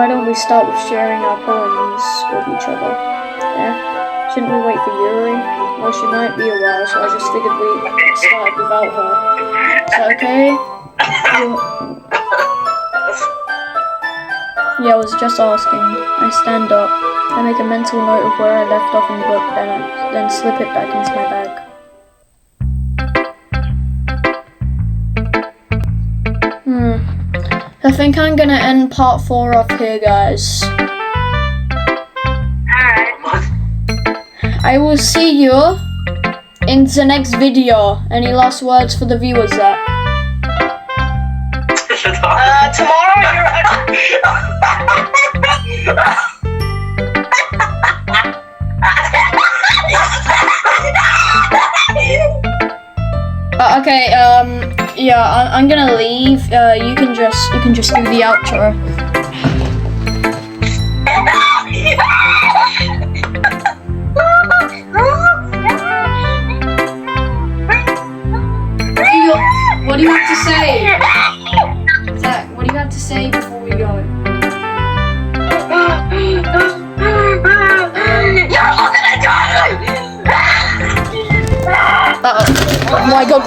don't we start with sharing our poems with each other? Yeah? Shouldn't we wait for Yuri? Well, she might be a while, so I just figured we'd start without her. Is that okay? Yeah, I was just asking. I stand up. I make a mental note of where I left off in the book, then slip it back into my bag. I think I'm gonna end part 4 off here, guys. Alright. I will see you in the next video. Any last words for the viewers, Zach? Tomorrow you're... Okay, yeah, I'm gonna leave. You can just do the outro. What do you have to say? Zach, what do you have to say before we go? Oh my god.